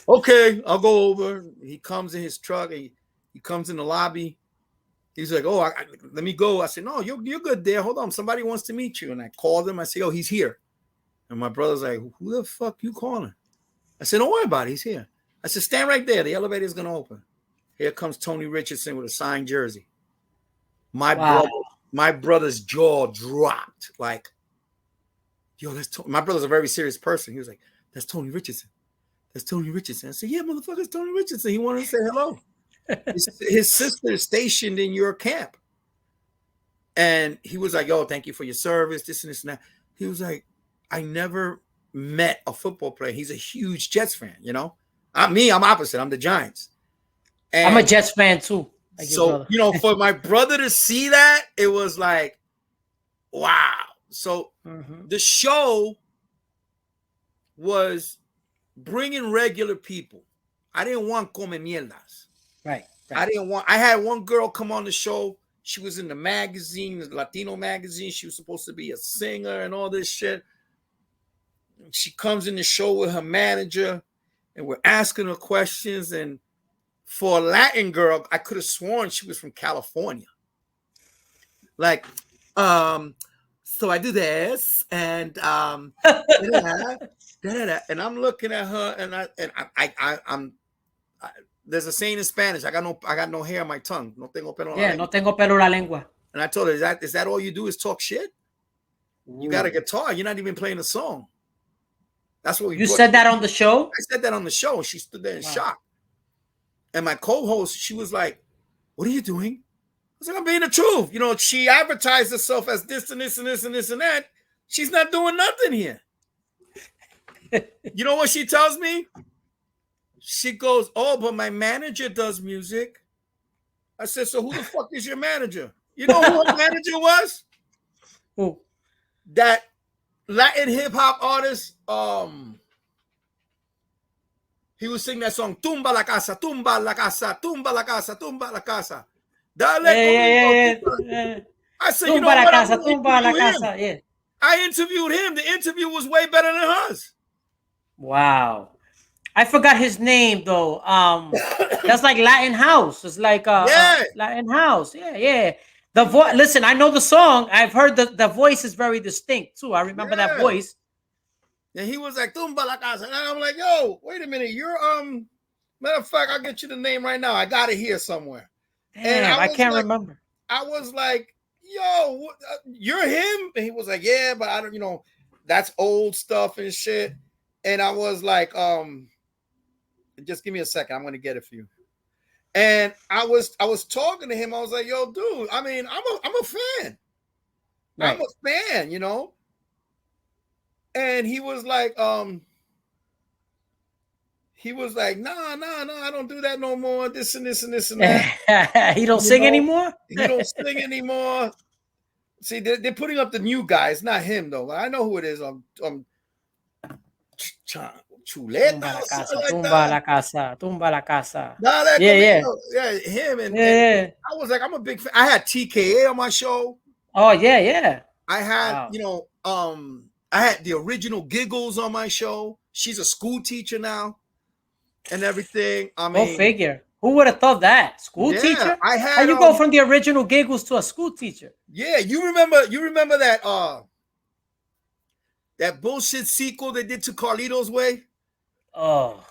Okay, I'll go over. He comes in his truck. He comes in the lobby. He's like, oh, let me go. I said, no, you're good there. Hold on. Somebody wants to meet you. And I called him. I say, oh, he's here. And my brother's like, who the fuck you calling? I said, don't worry about it. He's here. I said, stand right there. The elevator is going to open. Here comes Tony Richardson with a signed jersey. My brother's jaw dropped. Like, yo, my brother's a very serious person. He was like, that's Tony Richardson. That's Tony Richardson. I said, yeah, motherfucker, it's Tony Richardson. He wanted to say hello. His sister is stationed in your camp. And he was like, yo, thank you for your service, this and this and that. He was like, I never met a football player. He's a huge Jets fan, you know? I'm opposite. I'm the Giants. And I'm a Jets fan too. So, for my brother to see that, it was like, wow. So the show was bringing regular people. I didn't want come mierdas. Right. I had one girl come on the show. She was in the magazine, the Latino magazine. She was supposed to be a singer and all this shit. She comes in the show with her manager, and we're asking her questions. And for a Latin girl, I could have sworn she was from California. Like, so I do this, and and I'm looking at her, and I'm there's a saying in Spanish. I got no hair on my tongue. No tengo pelo en la Yeah, lengua. no tengo pelo en la lengua. And I told her, is that all you do is talk shit? You got a guitar. You're not even playing a song. That's what we. You said that on the show? I said that on the show. She stood there in shock. And my co-host, she was like, "What are you doing?" I was like, "I'm being the truth." You know, she advertised herself as this and this and this and this and that. She's not doing nothing here. You know what she tells me? She goes, "Oh, but my manager does music." I said, "So who the fuck is your manager?" You know who her manager was? Who? That Latin hip hop artist. He was singing that song, Tumba la casa, tumba la casa, tumba la casa, tumba la casa. Dale conmigo. I said, you know what? Tumba la casa. Yeah. I interviewed him. The interview was way better than hers. Wow. I forgot his name though. That's like Latin house. It's like Latin house. Yeah. The voice. Listen, I know the song. I've heard the voice is very distinct too. I remember that voice. And he was like, Tumba la casa. And I'm like, yo, wait a minute. You're matter of fact, I'll get you the name right now. I got it here somewhere. Damn, and I can't remember. I was like, yo, you're him? And he was like, yeah, but I don't, that's old stuff and shit. And I was like, just give me a second. I'm gonna get it for you. And I was talking to him. I was like, yo, dude, I mean, I'm a fan. Right. I'm a fan, And he was like, nah, I don't do that no more. This and this and this and that. He don't sing anymore? He don't sing anymore. See, they're putting up the new guys, not him though. I know who it is. Chuleta. Tumba la casa, tumba la casa. Yeah, him. And I was like, I'm a big fan. I had TKA on my show. Oh, yeah. I had, I had the original Giggles on my show. She's a school teacher now and everything. I mean, go figure. Who would have thought that? School teacher? How you go from the original Giggles to a school teacher? Yeah, you remember that that bullshit sequel they did to Carlito's Way? Oh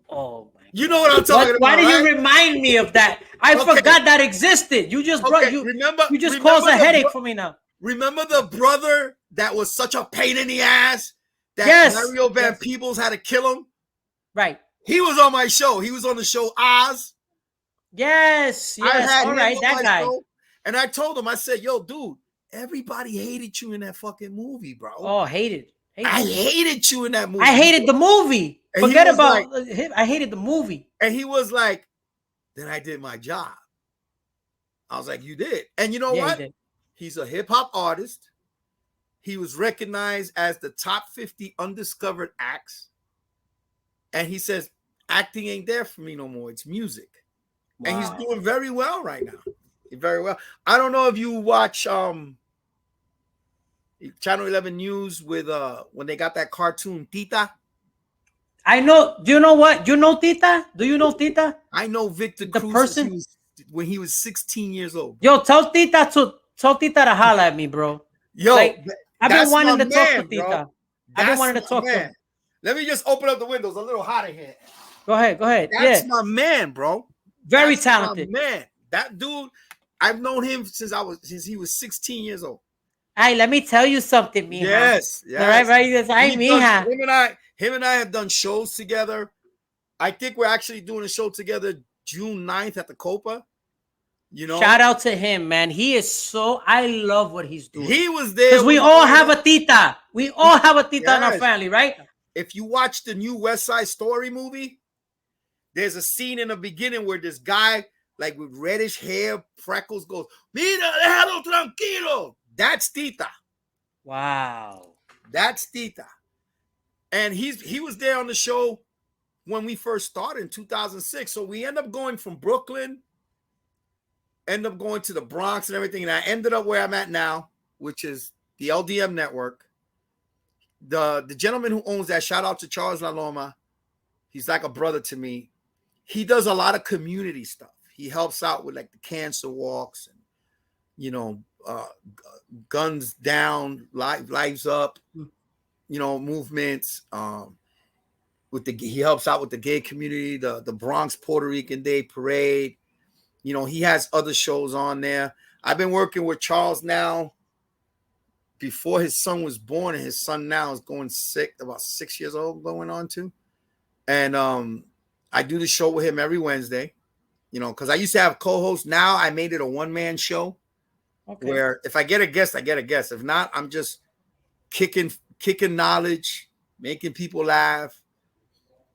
my God. You know what I'm talking about. Why do you remind me of that? I forgot that existed. You just you just caused a headache for me now. Remember the brother that was such a pain in the ass that Mario Van Peebles had to kill him? Right. He was on my show. He was on the show Oz. Yes. All right, that guy. Show, and I told him, I said, yo, dude, everybody hated you in that fucking movie, bro. Oh, hated. I hated you in that movie. I hated the movie. Forget about I hated the movie. And he was like, then I did my job. I was like, you did. And you know what? He's a hip hop artist. He was recognized as the top 50 undiscovered acts. And he says, acting ain't there for me no more. It's music. Wow. And he's doing very well right now. Very well. I don't know if you watch Channel 11 News with when they got that cartoon Tita. I know. Do you know what? You know Tita? Do you know Tita? I know Victor Cruz person when he was 16 years old. Yo, tell Tita to holler at me, bro. Yo, like, I've been wanting to talk to Tita. I've been wanting to talk to him. Let me just open up the windows a little hot in here. Go ahead. That's my man, bro. Very talented. Man, that dude, I've known him since he was 16 years old. Hey, let me tell you something, mija. Yes. All right. Him and I have done shows together. I think we're actually doing a show together June 9th at the Copa. Shout out to him, man. He is I love what he's doing. He was there. Because we all have a tita. We all have a tita in our family, right? If you watch the new West Side Story movie, there's a scene in the beginning where this guy, like with reddish hair, freckles, goes, Mira, déjalo tranquilo. That's Tita. Wow. That's Tita. And he was there on the show when we first started in 2006. So we end up going from Brooklyn, end up going to the Bronx and everything. And I ended up where I'm at now, which is the LDM network. The gentleman who owns that, shout out to Charles La Loma. He's like a brother to me. He does a lot of community stuff. He helps out with like the cancer walks and, guns down, lives up, movements. He helps out with the gay community, the Bronx Puerto Rican Day Parade. He has other shows on there. I've been working with Charles now before his son was born, and his son now is going sick, about 6 years old, going on to. And I do the show with him every Wednesday, because I used to have co-hosts. Now I made it a one-man show where if I get a guest, I get a guest. If not, I'm just kicking knowledge, making people laugh,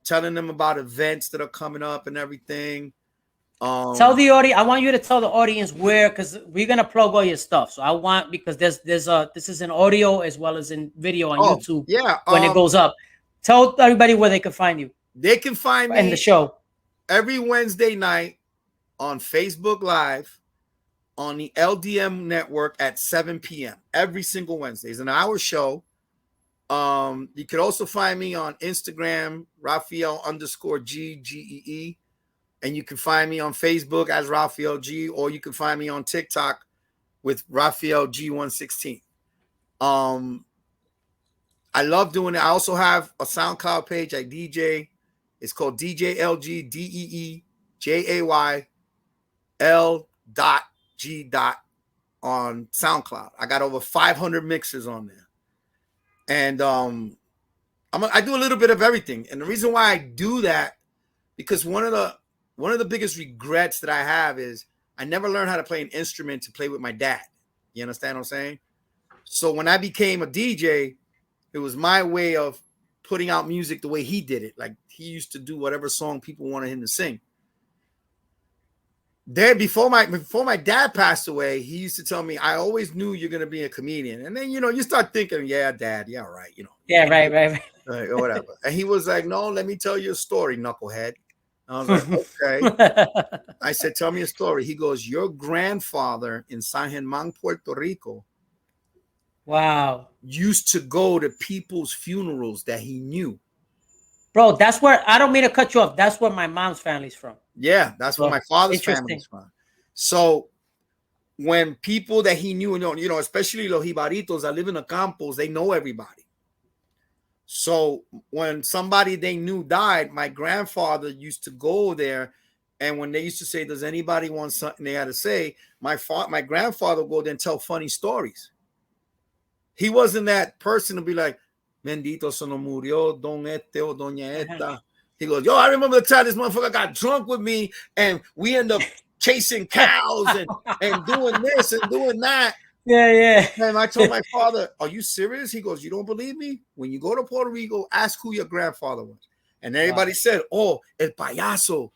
telling them about events that are coming up and everything. Tell the audience. I want you to tell the audience where, because we're gonna plug all your stuff. So I want, because this is in audio as well as in video on YouTube. Yeah, when it goes up, tell everybody where they can find you. They can find me in the show every Wednesday night on Facebook Live on the LDM network at 7 p.m. every single Wednesday. It's an hour show. You could also find me on Instagram, Rafael_Gee, Gee. And you can find me on Facebook as Rafael Gee, or you can find me on TikTok with Rafael Gee116. I love doing it. I also have a SoundCloud page I DJ. It's called DJ LG DEEJAYL.G. on SoundCloud. I got over 500 mixes on there. And I do a little bit of everything. And the reason why I do that, because one of the biggest regrets that I have is I never learned how to play an instrument to play with my dad. You understand what I'm saying? So when I became a DJ, it was my way of putting out music the way he did it. Like he used to do whatever song people wanted him to sing. Then before my dad passed away, he used to tell me, I always knew you're going to be a comedian. And then, you start thinking, yeah, dad. Yeah, right. Yeah, right. Or whatever. And he was like, no, let me tell you a story, knucklehead. I was like, okay. I said, tell me a story. He goes, your grandfather in San Germán, Puerto Rico, used to go to people's funerals that he knew. Bro, that's where, I don't mean to cut you off. That's where my mom's family's from. Yeah, that's where my father's family's from. So when people that he knew, especially los jibaritos that live in the campos, they know everybody. So when somebody they knew died, my grandfather used to go there, and when they used to say, does anybody want something they had to say, my grandfather would go there and tell funny stories. He wasn't that person to be like, bendito se nos murió don este o doña esta. He goes, yo, I remember the time this motherfucker got drunk with me and we end up chasing cows and doing this and doing that. Yeah. And I told my father, are you serious? He goes, you don't believe me? When you go to Puerto Rico, ask who your grandfather was. And everybody said, oh, el payaso,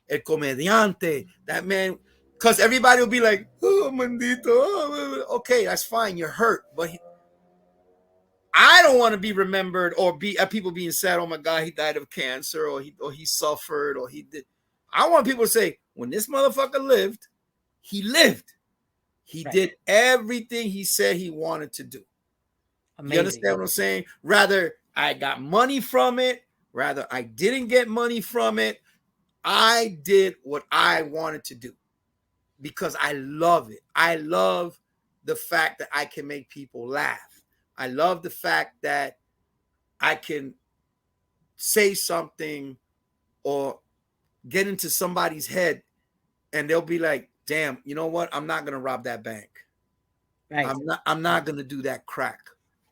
el comediante, that man. Because everybody will be like, oh, mandito. Oh, okay, that's fine. You're hurt. But I don't want to be remembered or be people being sad, oh my God, he died of cancer, or he suffered, or he did. I want people to say, when this motherfucker lived, he lived. He did everything he said he wanted to do. Amazing. You understand what I'm saying? Rather I got money from it, rather I didn't get money from it. I did what I wanted to do because I love it. I love the fact that I can make people laugh. I love the fact that I can say something or get into somebody's head and they'll be like, damn, you know what? I'm not going to rob that bank. Right. I'm not going to do that crack.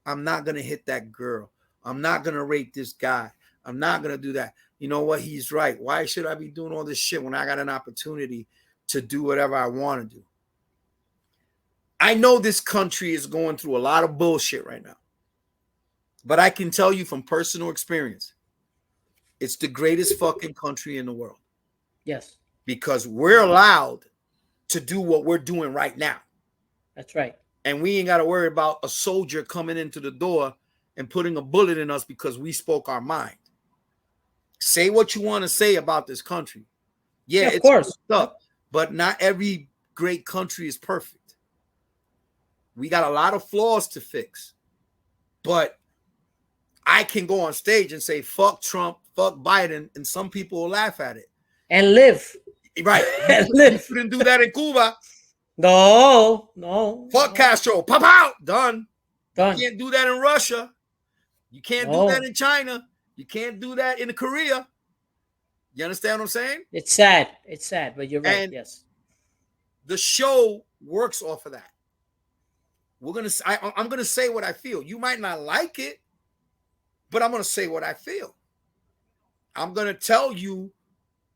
I'm not going to hit that girl. I'm not going to rape this guy. I'm not going to do that. You know what? He's right. Why should I be doing all this shit when I got an opportunity to do whatever I want to do? I know this country is going through a lot of bullshit right now, but I can tell you from personal experience, it's the greatest fucking country in the world. Yes. Because we're allowed to do what we're doing right now. That's right. And we ain't got to worry about a soldier coming into the door and putting a bullet in us because we spoke our mind. Say what you want to say about this country. Yeah, of course. Up, but not every great country is perfect. We got a lot of flaws to fix. But I can go on stage and say, fuck Trump, fuck Biden, and some people will laugh at it. And live. Right. And live. You couldn't do that in Cuba. No. Fuck Castro. Pop out. Done. Done. You can't do that in Russia. You can't do No. that in China. You can't do that in Korea. You understand what I'm saying? It's sad. It's sad, but you're right. And yes. the show works off of that. I'm gonna say what I feel. You might not like it, but I'm gonna say what I feel. I'm gonna tell you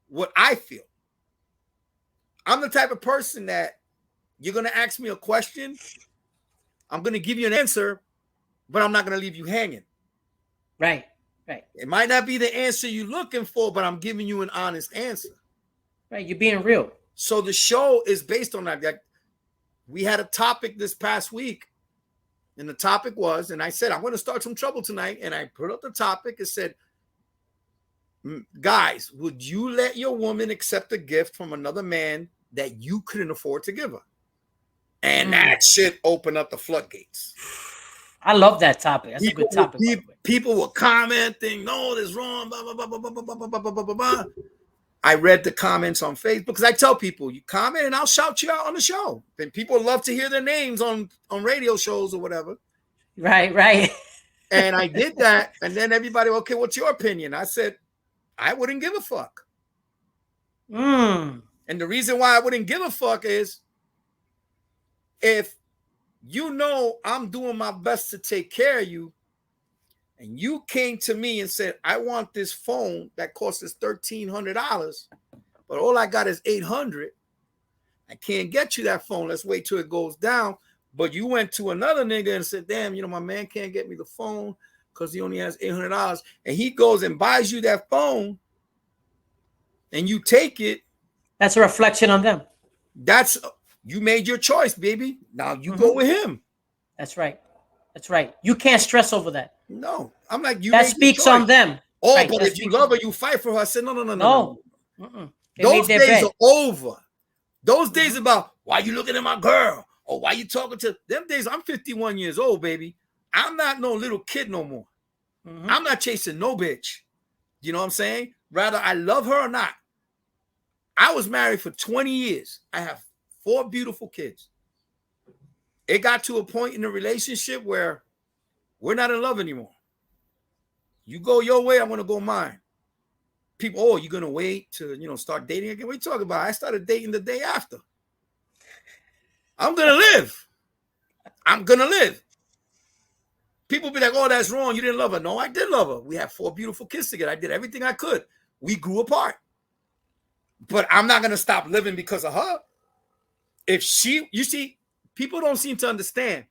what I feel. I'm the type of person that you're gonna ask me a question. I'm gonna give you an answer, but I'm not gonna leave you hanging. Right. It might not be the answer you're looking for, but I'm giving you an honest answer. Right. You're being real. So the show is based on that. We had a topic this past week, and the topic was, and I said, I'm going to start some trouble tonight. And I put up the topic and said, guys, would you let your woman accept a gift from another man that you couldn't afford to give her? And that shit opened up the floodgates. I love that topic. That's a good topic. People were commenting, no, this is wrong, blah, blah, blah, blah, blah, blah, blah, blah, blah, blah. I read the comments on Facebook because I tell people, you comment and I'll shout you out on the show. And people love to hear their names on radio shows or whatever. Right. And I did that. And then everybody, okay, what's your opinion? I said, I wouldn't give a fuck. And the reason why I wouldn't give a fuck is if you know I'm doing my best to take care of you, and you came to me and said, I want this phone that costs us $1,300, but all I got is $800. I can't get you that phone. Let's wait till it goes down. But you went to another nigga and said, damn, my man can't get me the phone because he only has $800. And he goes and buys you that phone and you take it. That's a reflection on them. You made your choice, baby. Now you go with him. That's right. You can't stress over that. No, I'm like, that speaks on them. Oh, right, but if you love her, you fight for her. I said, no. Those days are over. Those days about why you looking at my girl or why you talking to them days. I'm 51 years old, baby. I'm not no little kid no more. I'm not chasing no bitch. You know what I'm saying? Rather, I love her or not. I was married for 20 years. I have 4 beautiful kids. It got to a point in the relationship where we're not in love anymore. You go your way, I'm going to go mine. People, you're going to wait to, start dating again? What are you talking about? I started dating the day after. I'm going to live. People be like, that's wrong. You didn't love her. No, I did love her. We had 4 beautiful kids together. I did everything I could. We grew apart. But I'm not going to stop living because of her. You see, people don't seem to understand.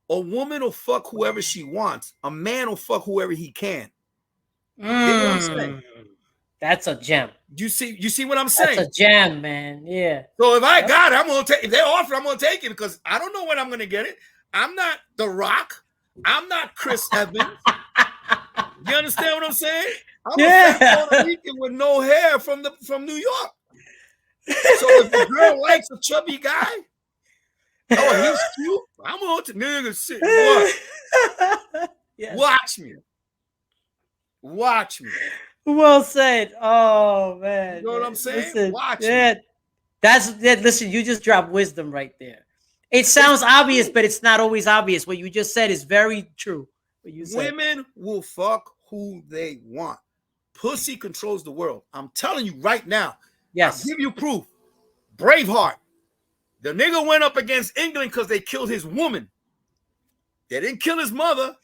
A woman will fuck whoever she wants. A man will fuck whoever he can. You know what I'm saying? That's a gem. You see what I'm saying? That's a gem, man. Yeah. So if I got it, I'm gonna take. If they offer, I'm gonna take it because I don't know when I'm gonna get it. I'm not The Rock. I'm not Chris Evans. You understand what I'm saying? I'm a Puerto Rican with no hair from New York. So if a girl likes a chubby guy, he's cute. I'm on to niggas sit. Yes. Watch me. Well said. Oh man. You know what I'm saying? Listen, Watch me. Listen, you just dropped wisdom right there. It sounds obvious, but it's not always obvious. What you just said is very true. Women will fuck who they want. Pussy controls the world. I'm telling you right now. Yes. I'll give you proof. Braveheart. The nigga went up against England because they killed his woman. They didn't kill his mother.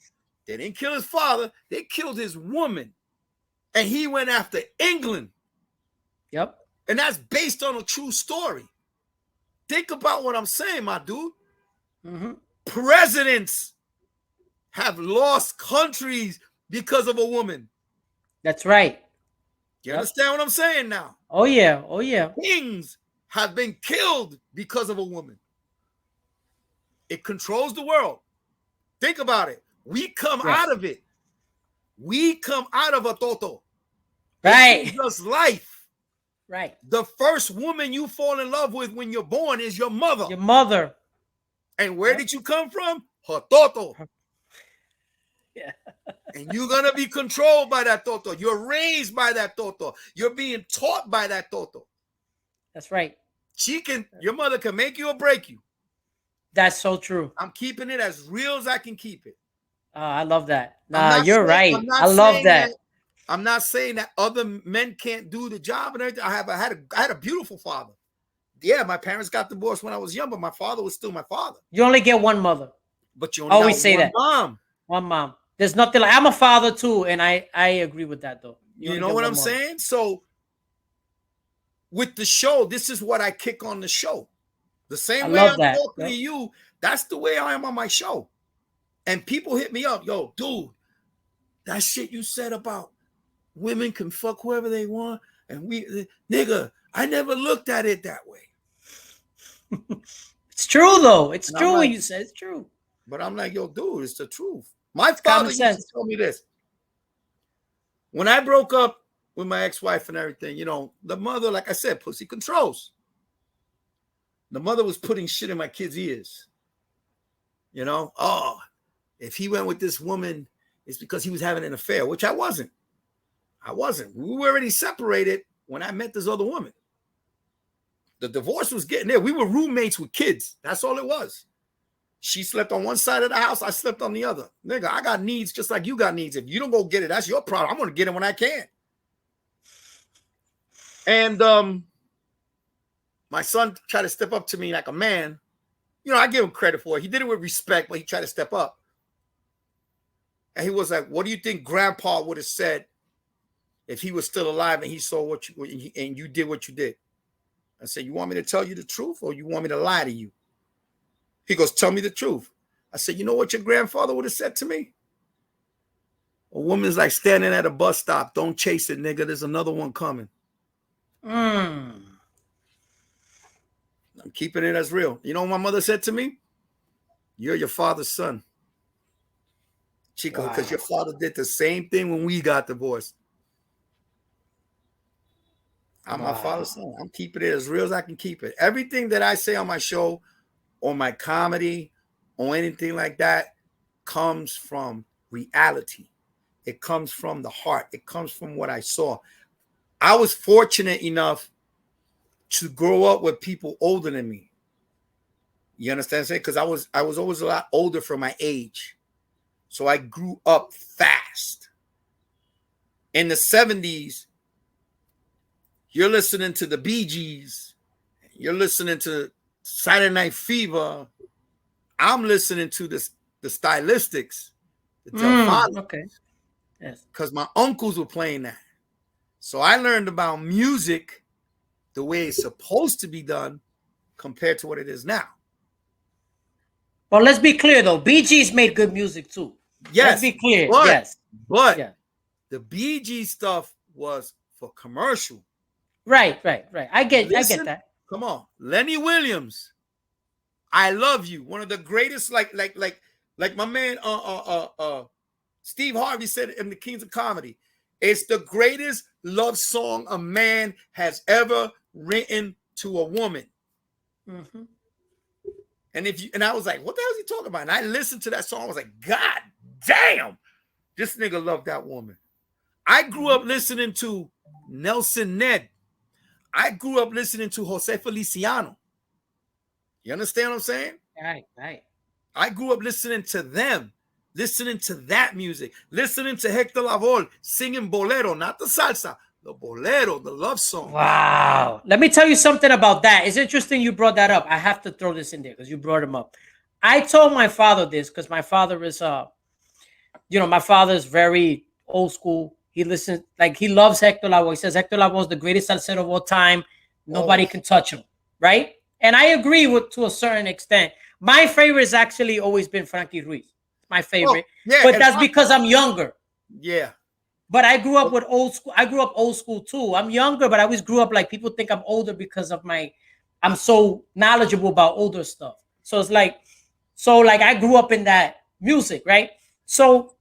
They didn't kill his father. They killed his woman. And he went after England. Yep. And that's based on a true story. Think about what I'm saying, my dude. Presidents have lost countries because of a woman. That's right. You understand what I'm saying now? Oh, yeah. Kings have been killed because of a woman. It controls the world. Think about it. We come out of it. We come out of a toto. Right. It gives us life. Right. The first woman you fall in love with when you're born is your mother. Your mother. And where did you come from? Her toto. Yeah. And you're going to be controlled by that toto. You're raised by that toto. You're being taught by that toto. That's right. Your mother can make you or break you. That's so true. I'm keeping it as real as I can keep it. I love that. Nah, you're right. I love that. I'm not saying that other men can't do the job and everything. I had a beautiful father. Yeah, my parents got divorced when I was young, but my father was still my father. You only get one mother. But you only always say that. Mom. One mom. There's nothing like, I'm a father too, and I agree with that though. You know what I'm saying? So with the show, this is what I kick on the show. The same way I'm talking to you, that's the way I am on my show. And people hit me up, yo, dude, that shit you said about women can fuck whoever they want, and nigga, I never looked at it that way. It's true though. It's true when you say it's true. But I'm like, yo, dude, it's the truth. My father used to tell me this. When I broke up with my ex-wife and everything, you know, the mother, like I said, pussy controls. The mother was putting shit in my kids' ears. You know, oh, if he went with this woman, it's because he was having an affair, which I wasn't. I wasn't. We were already separated when I met this other woman. The divorce was getting there. We were roommates with kids. That's all it was. She slept on one side of the house. I slept on the other. Nigga, I got needs just like you got needs. If you don't go get it, that's your problem. I'm going to get it when I can. And my son tried to step up to me like a man. You know, I give him credit for it. He did it with respect, but he tried to step up. And he was like, what do you think grandpa would have said if he was still alive and he saw what you and you did what you did? I said, you want me to tell you the truth or you want me to lie to you? He goes, tell me the truth. I said, you know what your grandfather would have said to me? A woman's like standing at a bus stop. Don't chase it, nigga. There's another one coming. I'm keeping it as real. You know what my mother said to me? You're your father's son. Chico, because your father did the same thing when we got divorced. I'm my father's son. I'm keeping it as real as I can keep it. Everything that I say on my show, or my comedy, or anything like that, comes from reality. It comes from the heart. It comes from what I saw. I was fortunate enough to grow up with people older than me. You understand what I'm saying? Because I was always a lot older for my age. So I grew up fast. In the 70s, you're listening to the Bee Gees. You're listening to Saturday Night Fever. I'm listening to the Stylistics. Okay. Yes. Because my uncles were playing that. So I learned about music the way it's supposed to be done compared to what it is now. Well, let's be clear though. Bee Gees made good music too. Yes. Let's be clear. But the Bee Gees stuff was for commercial. Right. I get that. Come on. Lenny Williams. I Love You. One of the greatest, like my man Steve Harvey said in The Kings of Comedy. It's the greatest love song a man has ever written to a woman. Mm-hmm. And I was like, what the hell is he talking about? And I listened to that song. I was like, God damn, this nigga loved that woman. I grew up listening to Nelson Ned. I grew up listening to Jose Feliciano. You understand what I'm saying? Right. I grew up listening to them, listening to that music, listening to Hector Lavoe singing bolero, not the salsa, the bolero, the love song. Wow. Let me tell you something about that. It's interesting you brought that up. I have to throw this in there because you brought him up. I told my father this because my father is, my father is very old school. He listens, like he loves Hector Lavoe. He says Hector Lavoe is the greatest salsero of all time. Nobody can touch him, right? And I agree with to a certain extent. My favorite has actually always been Frankie Ruiz. My favorite, but that's because I'm younger. Yeah. But I grew up with old school. I grew up old school too. I'm younger, but I always grew up like people think I'm older because of I'm so knowledgeable about older stuff. So it's like I grew up in that music, right? So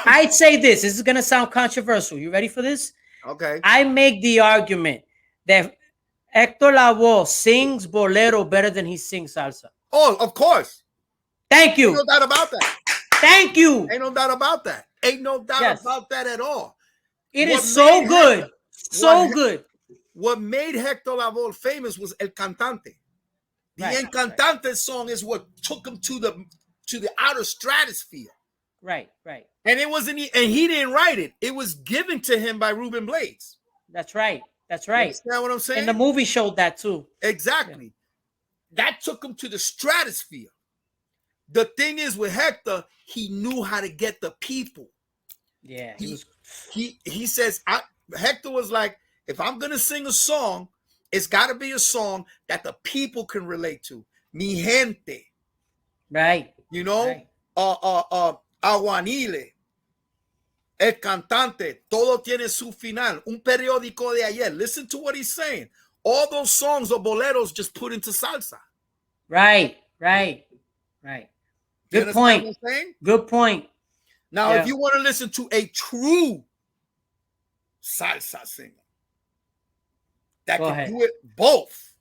I'd say this is going to sound controversial. You ready for this? Okay. I make the argument that Hector Lavoe sings bolero better than he sings salsa. Oh, of course. Thank you. Ain't no doubt about that. Thank you. Ain't no doubt about that. Ain't no doubt about that at all. It is so good. So good. what made Hector Lavoe famous was El Cantante. The Right, El Cantante song is what took him to the outer stratosphere. Right. And it wasn't, and he didn't write it. It was given to him by Ruben Blades. That's right. You understand what I'm saying? And the movie showed that too. Exactly. Yeah. That took him to the stratosphere. The thing is with Hector, he knew how to get the people. Yeah. He says, Hector was like, if I'm gonna sing a song, it's got to be a song that the people can relate to. Mi gente. Right. You know? Right. Aguanile. El Cantante. Todo tiene su final. Un periódico de ayer. Listen to what he's saying. All those songs are boleros just put into salsa. Right. Good point. Good point. Now, if you want to listen to a true salsa singer that can do it both,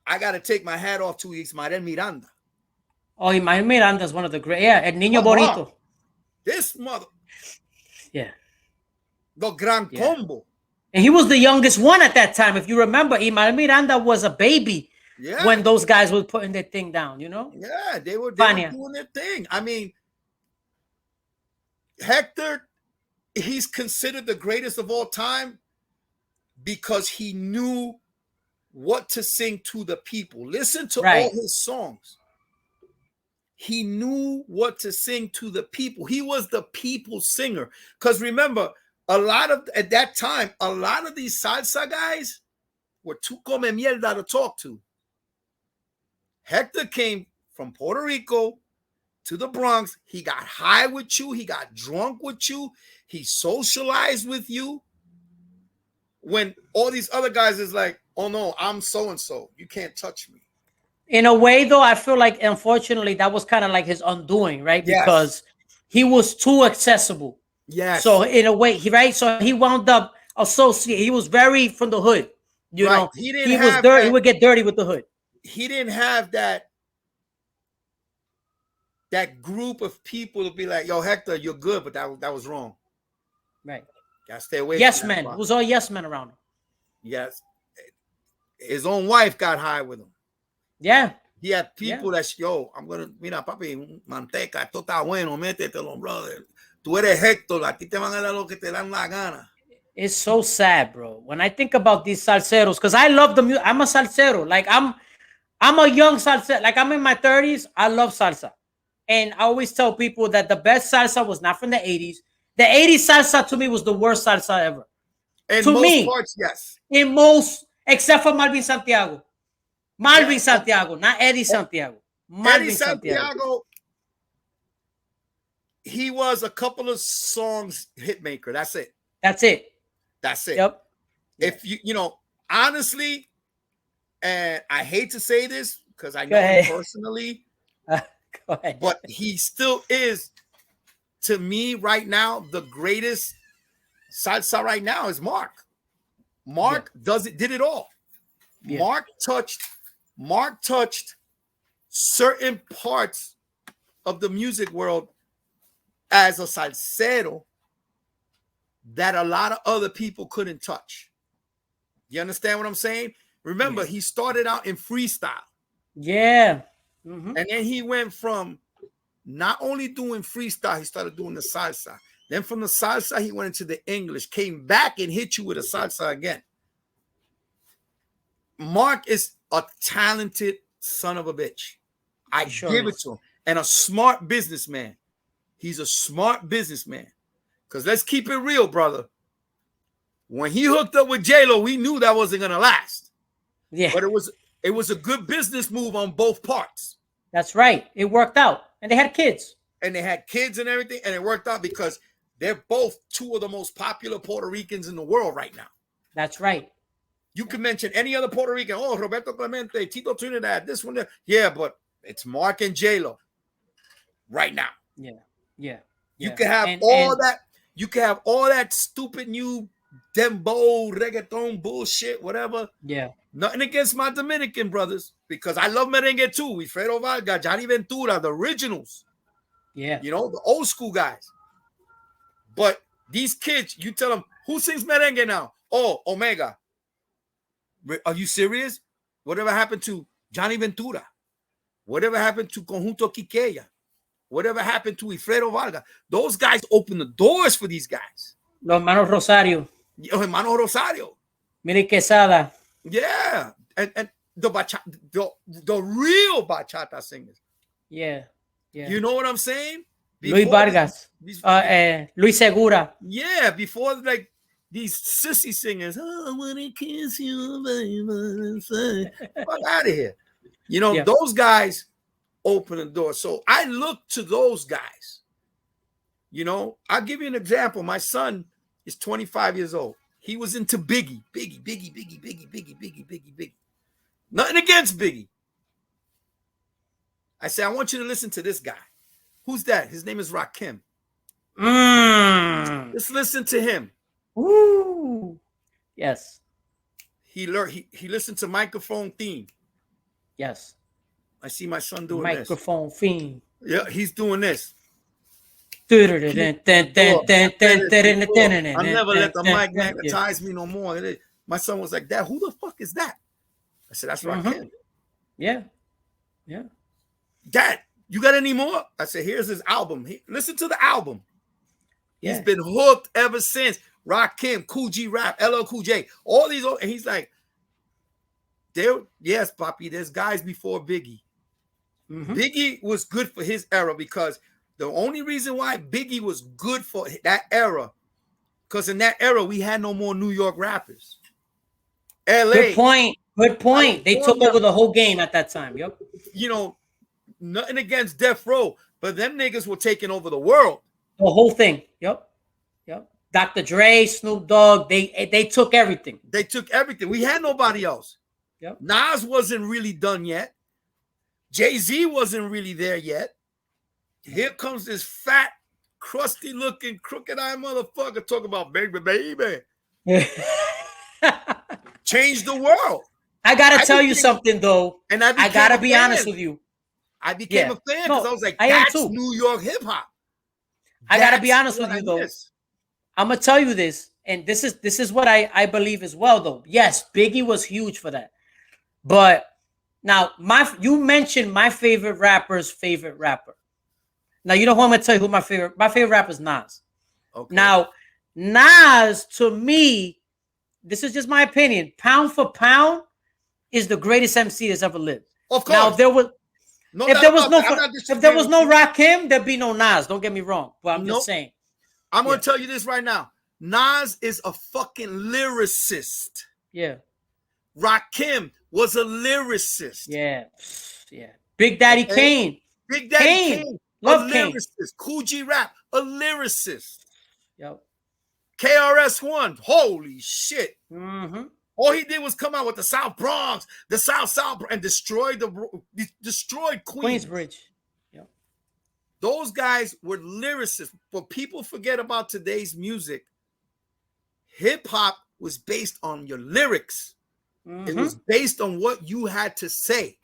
I got to take my hat off to Ismael Miranda. Oh, Ismael Miranda is one of the great. Yeah, El Niño Bonito. This mother. Yeah. The Gran Combo. And he was the youngest one at that time. If you remember, Ismael Miranda was a baby when those guys were putting their thing down, you know? Yeah, they were doing their thing. I mean, Hector, he's considered the greatest of all time because he knew what to sing to the people. Listen to all his songs. He knew what to sing to the people. He was the people singer. Because remember, at that time, a lot of these salsa guys were too come mierda to talk to. Hector came from Puerto Rico to the Bronx. He got high with you. He got drunk with you. He socialized with you. When all these other guys is like, oh no, I'm so-and-so. You can't touch me. In a way, though, I feel like, unfortunately, that was kind of like his undoing, right? Because he was too accessible. Yes. So in a way, so he wound up associated. He was very from the hood. You know, he didn't was have dirty. He would get dirty with the hood. He didn't have that group of people to be like, yo, Hector, you're good, but that was wrong. Right. Gotta stay away. Yes, man. It was all yes men around him. Yes. His own wife got high with him. Yeah. He had people that, yo, I'm gonna, mira, papi, manteca, esto está bueno, métetelo, brother. Tú eres Hector, a ti te van a dar lo que te dan la gana. It's so sad, bro. When I think about these salseros, because I love the music. I'm a salsero. Like I'm a young salsa. Like I'm in my 30s. I love salsa. And I always tell people that the best salsa was not from the 80s. The 80s salsa to me was the worst salsa ever. In most parts, yes. In most, except for Malvin Santiago. Malvin Santiago, not Eddie Santiago. Eddie Santiago, he was a couple of songs hit maker. That's it. Yep. If you know, honestly, and I hate to say this because I know him personally, go ahead. But he still is, to me right now, the greatest salsa right now is Mark. Mark did it all. Yeah. Mark touched certain parts of the music world as a salsero that a lot of other people couldn't touch. You understand what I'm saying? Remember, he started out in freestyle. Yeah. Mm-hmm. And then he went from not only doing freestyle, he started doing the salsa. Then from the salsa, he went into the English, came back and hit you with a salsa again. Mark is a talented son of a bitch. I give it to him. And a smart businessman. He's a smart businessman. Because let's keep it real, brother. When he hooked up with J-Lo, we knew that wasn't going to last. Yeah. But it was a good business move on both parts. That's right. It worked out. And they had kids. And everything. And it worked out because they're both two of the most popular Puerto Ricans in the world right now. That's right. You can mention any other Puerto Rican. Oh, Roberto Clemente, Tito Trinidad, this one there. Yeah, but it's Mark and J-Lo right now. Yeah. You can have that. You can have all that stupid new dembow, reggaeton bullshit, whatever. Yeah. Nothing against my Dominican brothers because I love merengue too. Wilfredo Vargas, Johnny Ventura, the originals. Yeah. You know, the old school guys. But These kids, you tell them, who sings merengue now? Oh, Omega. Are you serious? Whatever happened to Johnny Ventura? Whatever happened to Conjunto Quiqueya? Whatever happened to Ifredo Vargas? Those guys opened the doors for these guys. Los hermanos Rosario. Los hermanos Rosario. Miri Quesada. Yeah. And the real bachata singers. Yeah. You know what I'm saying? Luis Vargas. Luis Segura. Yeah, before like these sissy singers. Oh, I want to kiss you, baby. Fuck out of here. You know, those guys open the door. So I look to those guys. You know, I'll give you an example. My son is 25 years old. He was into Biggie. Nothing against Biggie. I said, I want you to listen to this guy. Who's that? His name is Rakim. Let's listen to him. Woo. Yes. He learned. He listened to Microphone Theme. Yes. I see my son doing Microphone Theme. Yeah, he's doing this. I'll never let the mic magnetize me no more. My son was like, Dad, who the fuck is that? I said, that's Rakim. Yeah. Dad, you got any more? I said, here's his album. Listen to the album. Yeah. He's been hooked ever since. Rakim, Cool G Rap, LL Cool J, all these. And he's like, yes, Papi, there's guys before Biggie. Biggie was good for his era because the only reason why Biggie was good for that era, because in that era, we had no more New York rappers. LA. Good point. They took over the whole game at that time. Yep. You know, nothing against Death Row, but them niggas were taking over the world. The whole thing. Yep. Dr. Dre, Snoop Dogg, they took everything. They took everything. We had nobody else. Yep. Nas wasn't really done yet. Jay-Z wasn't really there yet. Here comes this fat, crusty looking, crooked eye motherfucker talking about baby. Change the world. I gotta tell you something though. And I gotta be honest with you. I became a fan because I was like, that's New York hip hop. I gotta be honest with you though. I'm gonna tell you this, and this is what I believe as well though. Yes, Biggie was huge for that. But now you mentioned my favorite rapper's favorite rapper. Now you know who I'm gonna tell you who my favorite rapper is Nas. Okay. Now, Nas, to me, this is just my opinion, pound for pound, is the greatest MC that's ever lived. Of course. Now, if there was no Rakim, there'd be no Nas. Don't get me wrong. But I'm just saying. I'm gonna tell you this right now. Nas is a fucking lyricist. Yeah. Rakim was a lyricist. Yeah. Big Daddy Kane. Big Daddy Kane. Love a lyricist. Kane. Cool G Rap, a lyricist. Yep. KRS-One, holy shit. All he did was come out with the South Bronx, the South, and destroyed Queensbridge. Yep. Those guys were lyricists, but people forget about today's music. Hip hop was based on your lyrics. It was based on what you had to say.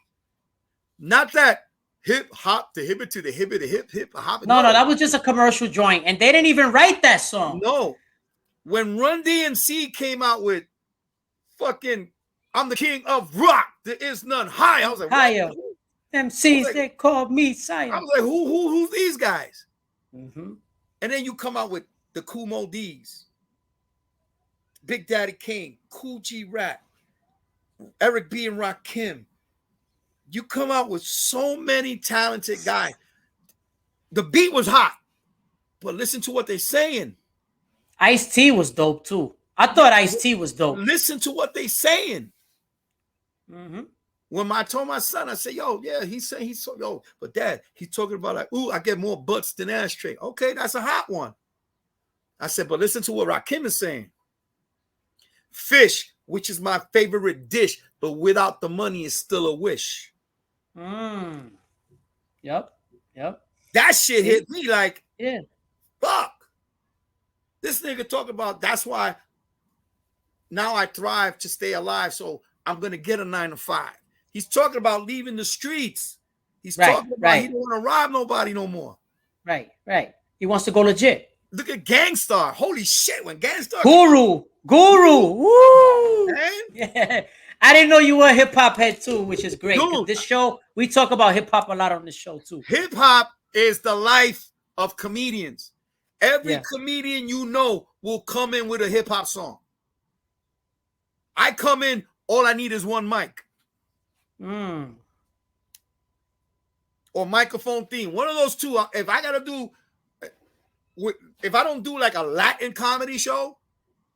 Not that hip hop, the hip to the hip, the hip hop. No, that was just a commercial joint, and they didn't even write that song. No, when Run DMC came out with fucking "I'm the King of Rock," there is none higher. I was like, higher. MCs they called me sire. I was like, who's these guys? And then you come out with the Kool Moe D's, Big Daddy Kane, Cool G Rap, Eric B and Rakim. You come out with so many talented guys. The beat was hot, but listen to what they're saying. Ice-T was dope too. I thought Ice-T was dope. Listen to what they're saying. When I told my son, I said, yo, yeah, he's saying but Dad, he's talking about like, ooh, I get more butts than ashtray. Okay, that's a hot one. I said, but listen to what Rakim is saying. Fish, which is my favorite dish, but without the money is still a wish. Yep. That shit hit me like, yeah, fuck. This nigga talking about that's why now I thrive to stay alive, so I'm gonna get a 9 to 5. He's talking about leaving the streets. He's talking about he don't want to rob nobody no more. Right. He wants to go legit. Look at Gangstar. Holy shit, when Gangstar Guru. Woo! man. Yeah. I didn't know you were a hip hop head too, which is great. Dude, This show, we talk about hip hop a lot on this show too. hip hop is the life of comedians. Every Yeah. comedian you know will come in with a hip hop song. I come in, all I need is one mic. Or microphone theme. One of those two. If I gotta do, if I don't do like a Latin comedy show,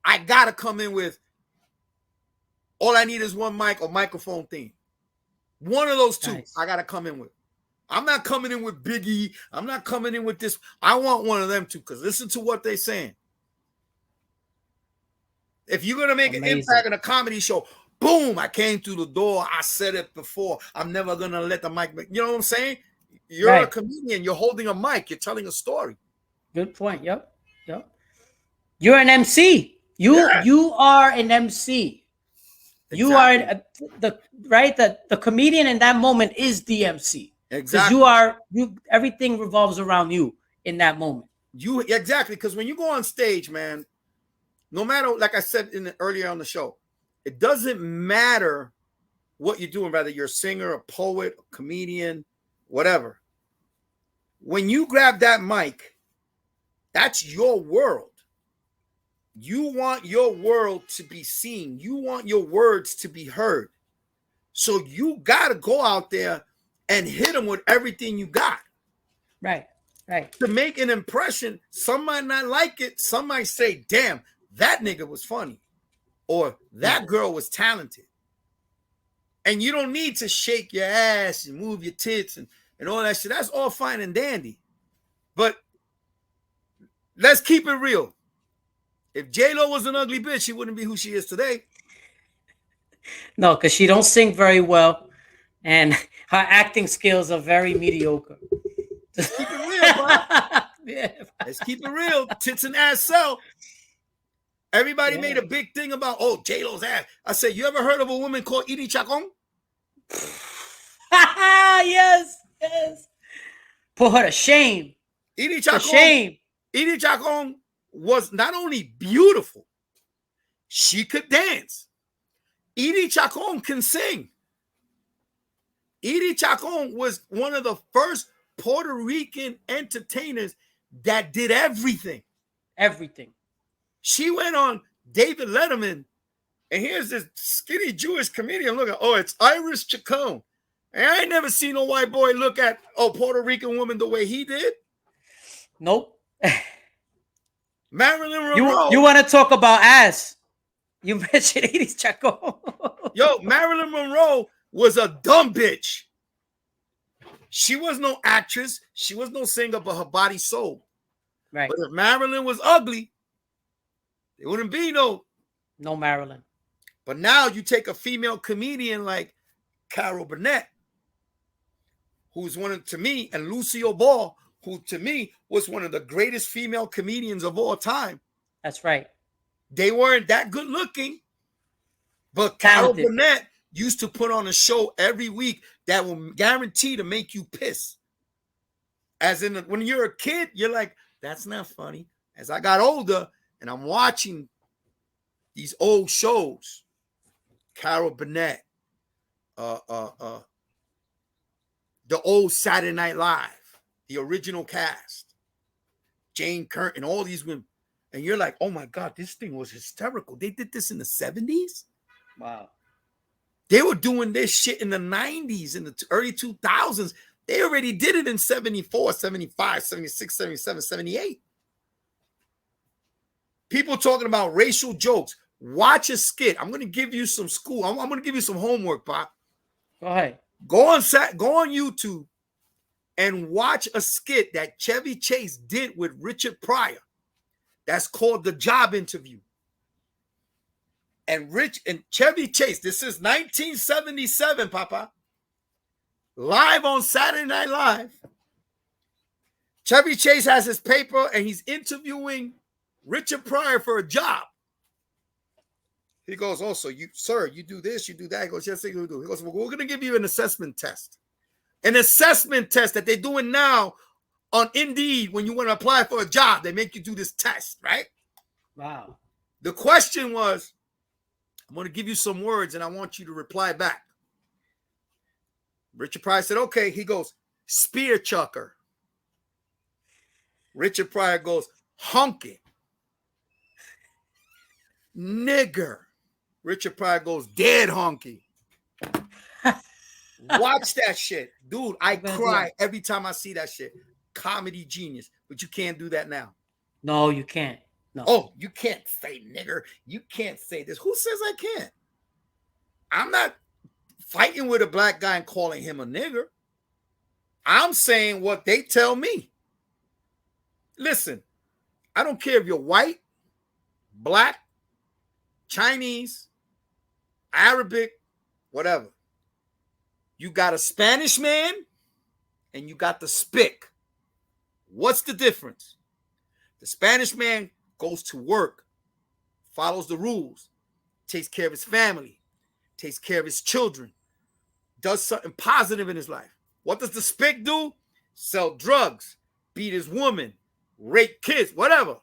I gotta come in with all I need is one mic or microphone theme. One of those two, Nice. I gotta come in with. I'm not coming in with Biggie. I'm not coming in with this. I want one of them two, because listen to what they're saying. If you're gonna make an impact in a comedy show, boom, I came through the door. I said it before. I'm never gonna let the mic. You know what I'm saying? You're a comedian. You're holding a mic. You're telling a story. Good point. Yep. You're an MC. You are an MC. Exactly. You are the comedian in that moment is the MC. Exactly. Because everything revolves around you in that moment. Exactly, because when you go on stage, man, no matter, like I said earlier on the show, it doesn't matter what you're doing, whether you're a singer, a poet, a comedian, whatever. When you grab that mic, that's your world. You want your world to be seen. You want your words to be heard. So you got to go out there and hit them with everything you got. Right. To make an impression. Some might not like it. Some might say, damn, that nigga was funny. Or that girl was talented. And you don't need to shake your ass and move your tits and all that shit. That's all fine and dandy. But let's keep it real. If J-Lo was an ugly bitch, she wouldn't be who she is today. No, because she don't sing very well. And her acting skills are very mediocre. Let's keep it real, bro. Let's keep it real. Tits and ass sell. Everybody made a big thing about, J-Lo's ass. I said, you ever heard of a woman called Edie Chacon? Yes. Put her to shame. Edie Chacon was not only beautiful, she could dance. Edie Chacon can sing. Edie Chacon was one of the first Puerto Rican entertainers that did everything. She went on David Letterman, and here's this skinny Jewish comedian looking, it's Iris Chacon. And I ain't never seen a white boy look at a Puerto Rican woman the way he did. Nope. Marilyn Monroe. You want to talk about ass? You mentioned Edie Chacon. Yo, Marilyn Monroe was a dumb bitch. She was no actress. She was no singer, but her body sold. Right. But if Marilyn was ugly, there wouldn't be no Marilyn. But now you take a female comedian like Carol Burnett, who's to me, and Lucille Ball, who to me was one of the greatest female comedians of all time. That's right. They weren't that good looking, but Carol Burnett used to put on a show every week that will guarantee to make you piss. As in, when you're a kid, you're like, that's not funny. As I got older and I'm watching these old shows, Carol Burnett, the old Saturday Night Live, the original cast, Jane Curtin, all these women. And you're like, oh my God, this thing was hysterical. They did this in the 70s? Wow. They were doing this shit in the 90s, in the early 2000s. They already did it in 74, 75, 76, 77, 78. People talking about racial jokes. Watch a skit. I'm going to give you some school. I'm going to give you some homework, Pop. Go ahead. Go on YouTube and watch a skit that Chevy Chase did with Richard Pryor. That's called The Job Interview. And Chevy Chase, this is 1977, Papa. Live on Saturday Night Live. Chevy Chase has his paper and he's interviewing Richard Pryor for a job. He goes, so you do this, you do that. He goes, yes, I do. He goes, well, we're going to give you an assessment test. An assessment test that they're doing now On Indeed, when you want to apply for a job, they make you do this test, right? Wow. The question was, I'm going to give you some words and I want you to reply back. Richard Pryor said, okay. He goes, spear chucker. Richard Pryor goes, honky. Nigger. Richard Pryor goes, dead honky. Watch that shit. Dude, I cry every time I see that shit. Comedy genius. But you can't do that now. No, you can't. No. Oh, you can't say nigger. You can't say this. Who says I can't? I'm not fighting with a black guy and calling him a nigger. I'm saying what they tell me. Listen, I don't care if you're white, black, Chinese, Arabic, whatever. You got a Spanish man and you got the spick. What's the difference? The Spanish man goes to work, follows the rules, takes care of his family, takes care of his children, does something positive in his life. What does the spick do? Sell drugs, beat his woman, rape kids, whatever.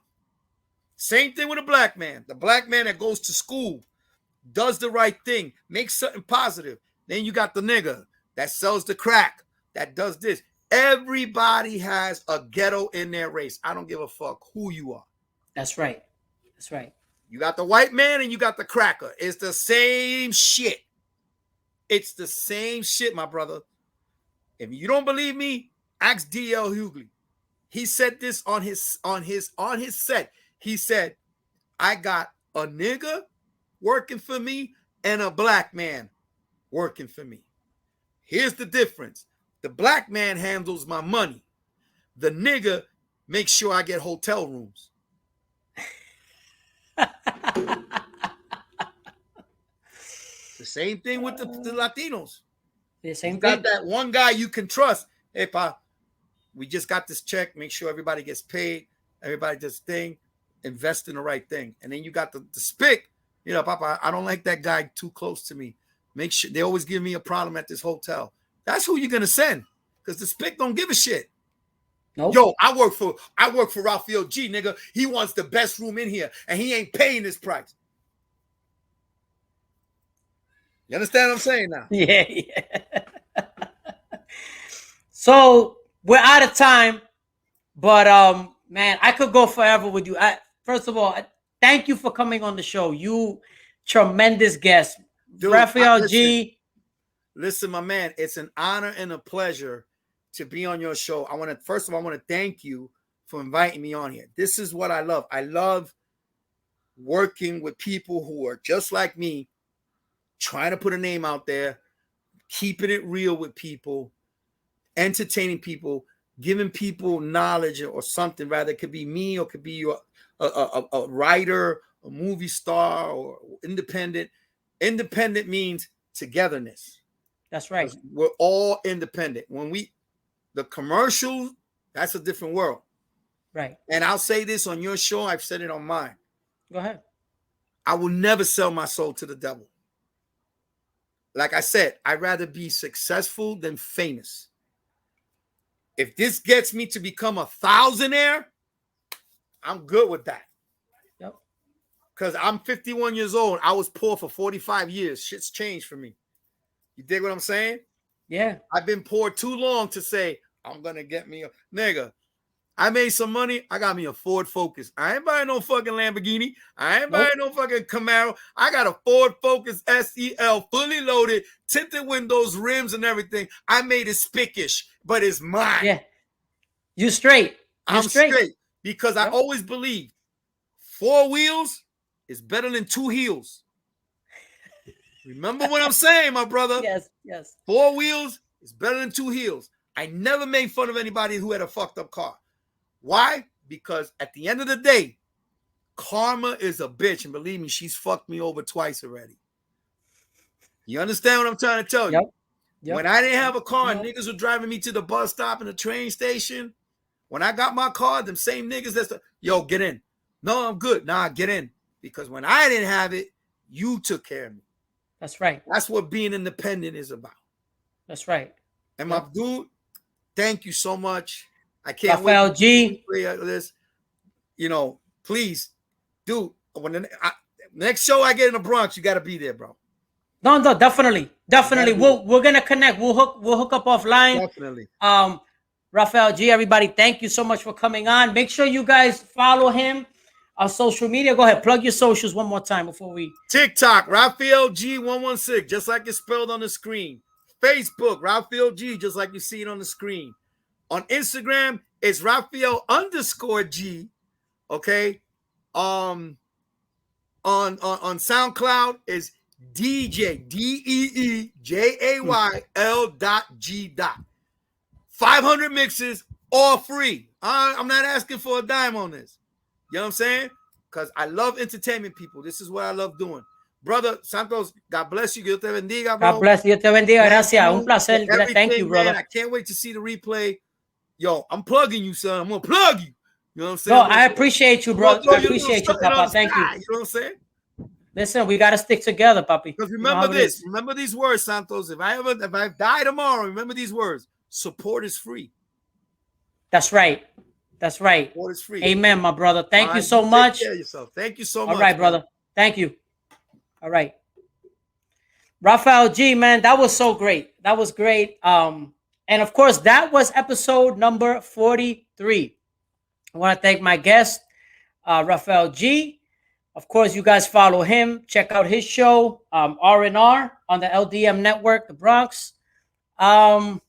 Same thing with a black man. The black man that goes to school, does the right thing, makes something positive. Then you got the nigga that sells the crack, that does this. Everybody has a ghetto in their race. I don't give a fuck who you are. That's right. That's right. You got the white man and you got the cracker. It's the same shit. It's the same shit, my brother. If you don't believe me, ask D.L. Hughley. He said this on his set. He said, I got a nigga working for me and a black man working for me. Here's the difference. The black man handles my money. The nigga makes sure I get hotel rooms. The same thing with the Latinos. The same you thing. got that one guy you can trust. Hey, pa, we just got this check. Make sure everybody gets paid. Everybody does thing. Invest in the right thing. And then you got the spick. You know, Papa, I don't like that guy too close to me. Make sure they always give me a problem at this hotel. That's who you're gonna send. Because the spick don't give a shit. Nope. Yo, I work for Rafael Gee, nigga. He wants the best room in here, and he ain't paying this price. You understand what I'm saying now? Yeah. So we're out of time, but man, I could go forever with you. First of all, thank you for coming on the show. You tremendous guest. Dude, Rafael Gee. Listen, my man, it's an honor and a pleasure to be on your show. I want to thank you for inviting me on here. This is what I love. I love working with people who are just like me, trying to put a name out there, keeping it real with people, entertaining people, giving people knowledge or something. Rather, it could be me or it could be a writer, a movie star, or independent. Independent means togetherness. That's right. We're all independent. The commercial, that's a different world. Right. And I'll say this on your show. I've said it on mine. Go ahead. I will never sell my soul to the devil. Like I said, I'd rather be successful than famous. If this gets me to become a thousandaire, I'm good with that. Yep. Because I'm 51 years old. I was poor for 45 years. Shit's changed for me. You dig what I'm saying? Yeah. I've been poor too long to say, I'm going to get me a nigga. I made some money. I got me a Ford Focus. I ain't buying no fucking Lamborghini. I ain't buying no fucking Camaro. I got a Ford Focus SEL, fully loaded, tinted windows, rims, and everything. I made it spickish, but it's mine. Yeah. You straight. I'm straight because I always believe 4 wheels is better than 2 heels. Remember what I'm saying, my brother? Yes, yes. 4 wheels is better than 2 heels. I never made fun of anybody who had a fucked up car. Why? Because at the end of the day, karma is a bitch. And believe me, she's fucked me over twice already. You understand what I'm trying to tell you? Yep. When I didn't have a car and niggas were driving me to the bus stop and the train station, when I got my car, them same niggas that's yo, get in. No, I'm good. Nah, get in. Because when I didn't have it, you took care of me. That's right. That's what being independent is about. That's right. And my dude, thank you so much. I can't Rafael wait Gee. to replay this. You know, please, dude. When the next show I get in the Bronx, you got to be there, bro. No, definitely. We're gonna connect. We'll hook up offline. Definitely. Rafael Gee, everybody, thank you so much for coming on. Make sure you guys follow him on social media. Go ahead, plug your socials one more time before we. TikTok, Rafael Gee 116, just like it's spelled on the screen. Facebook, Rafael Gee, just like you see it on the screen. On Instagram, it's Rafael_G. Okay. On SoundCloud is DJ DEEJAYL.G. 500 mixes, all free. I'm not asking for a dime on this. You know what I'm saying? Because I love entertainment, people. This is what I love doing. Brother Santos, God bless you. Dios te bendiga, bro. God bless you. Dios te bendiga. Gracias. Un placer. Thank you, brother. Man, I can't wait to see the replay. Yo, I'm plugging you, son. I'm going to plug you. You know what I'm saying? No, I appreciate you, bro. I appreciate you, Papa. Thank you. You know what I'm saying? Listen, we got to stick together, Papi. Because remember this. Remember these words, Santos. If I die tomorrow, remember these words. Support is free. That's right. That's right. Support is free. Amen, my brother. Thank you so much. Take care of yourself. Thank you so much. All right, brother. Thank you. All right. Rafael Gee, man, that was so great. That was great. And of course, that was episode number 43. I want to thank my guest, Rafael Gee. Of course, you guys follow him. Check out his show, R&R on the LDM network, the Bronx. Don't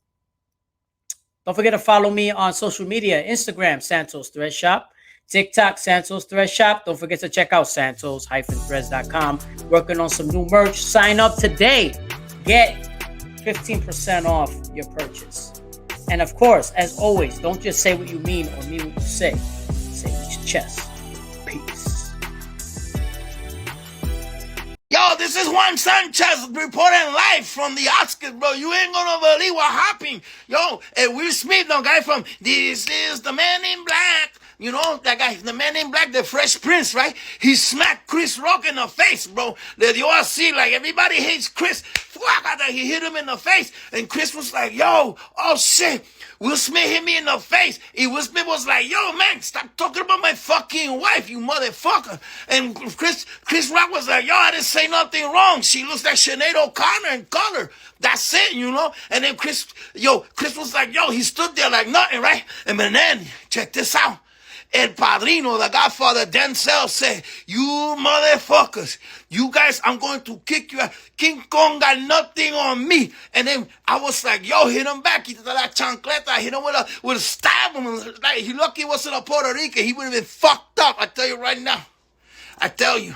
forget to follow me on social media, Instagram, Santos Thread Shop, TikTok, Santos Thread Shop. Don't forget to check out santos-threads.com. Working on some new merch. Sign up today. Get 15% off your purchase. And of course, as always, don't just say what you mean or mean what you say. Say it with your chest. Peace. Yo, this is Juan Sanchez reporting live from the Oscars, bro. You ain't gonna believe what happened. Yo, Will Smith, the guy from This Is the Man in Black. You know, that guy, the Man in Black, the Fresh Prince, right? He smacked Chris Rock in the face, bro. The all see, like, everybody hates Chris. He hit him in the face. And Chris was like, yo, oh shit. Will Smith hit me in the face. Will Smith was like, yo, man, stop talking about my fucking wife, you motherfucker. And Chris Rock was like, yo, I didn't say nothing wrong. She looks like Sinead O'Connor in color. That's it, you know? And then Chris was like, yo, he stood there like nothing, right? And then, check this out. El Padrino, the Godfather, Denzel said, you motherfuckers, you guys, I'm going to kick you out. King Kong got nothing on me. And then I was like, yo, hit him back. He did that chancleta. I hit him with a stab him. Like, he lucky it wasn't a Puerto Rican. He would have been fucked up. I tell you right now. I tell you.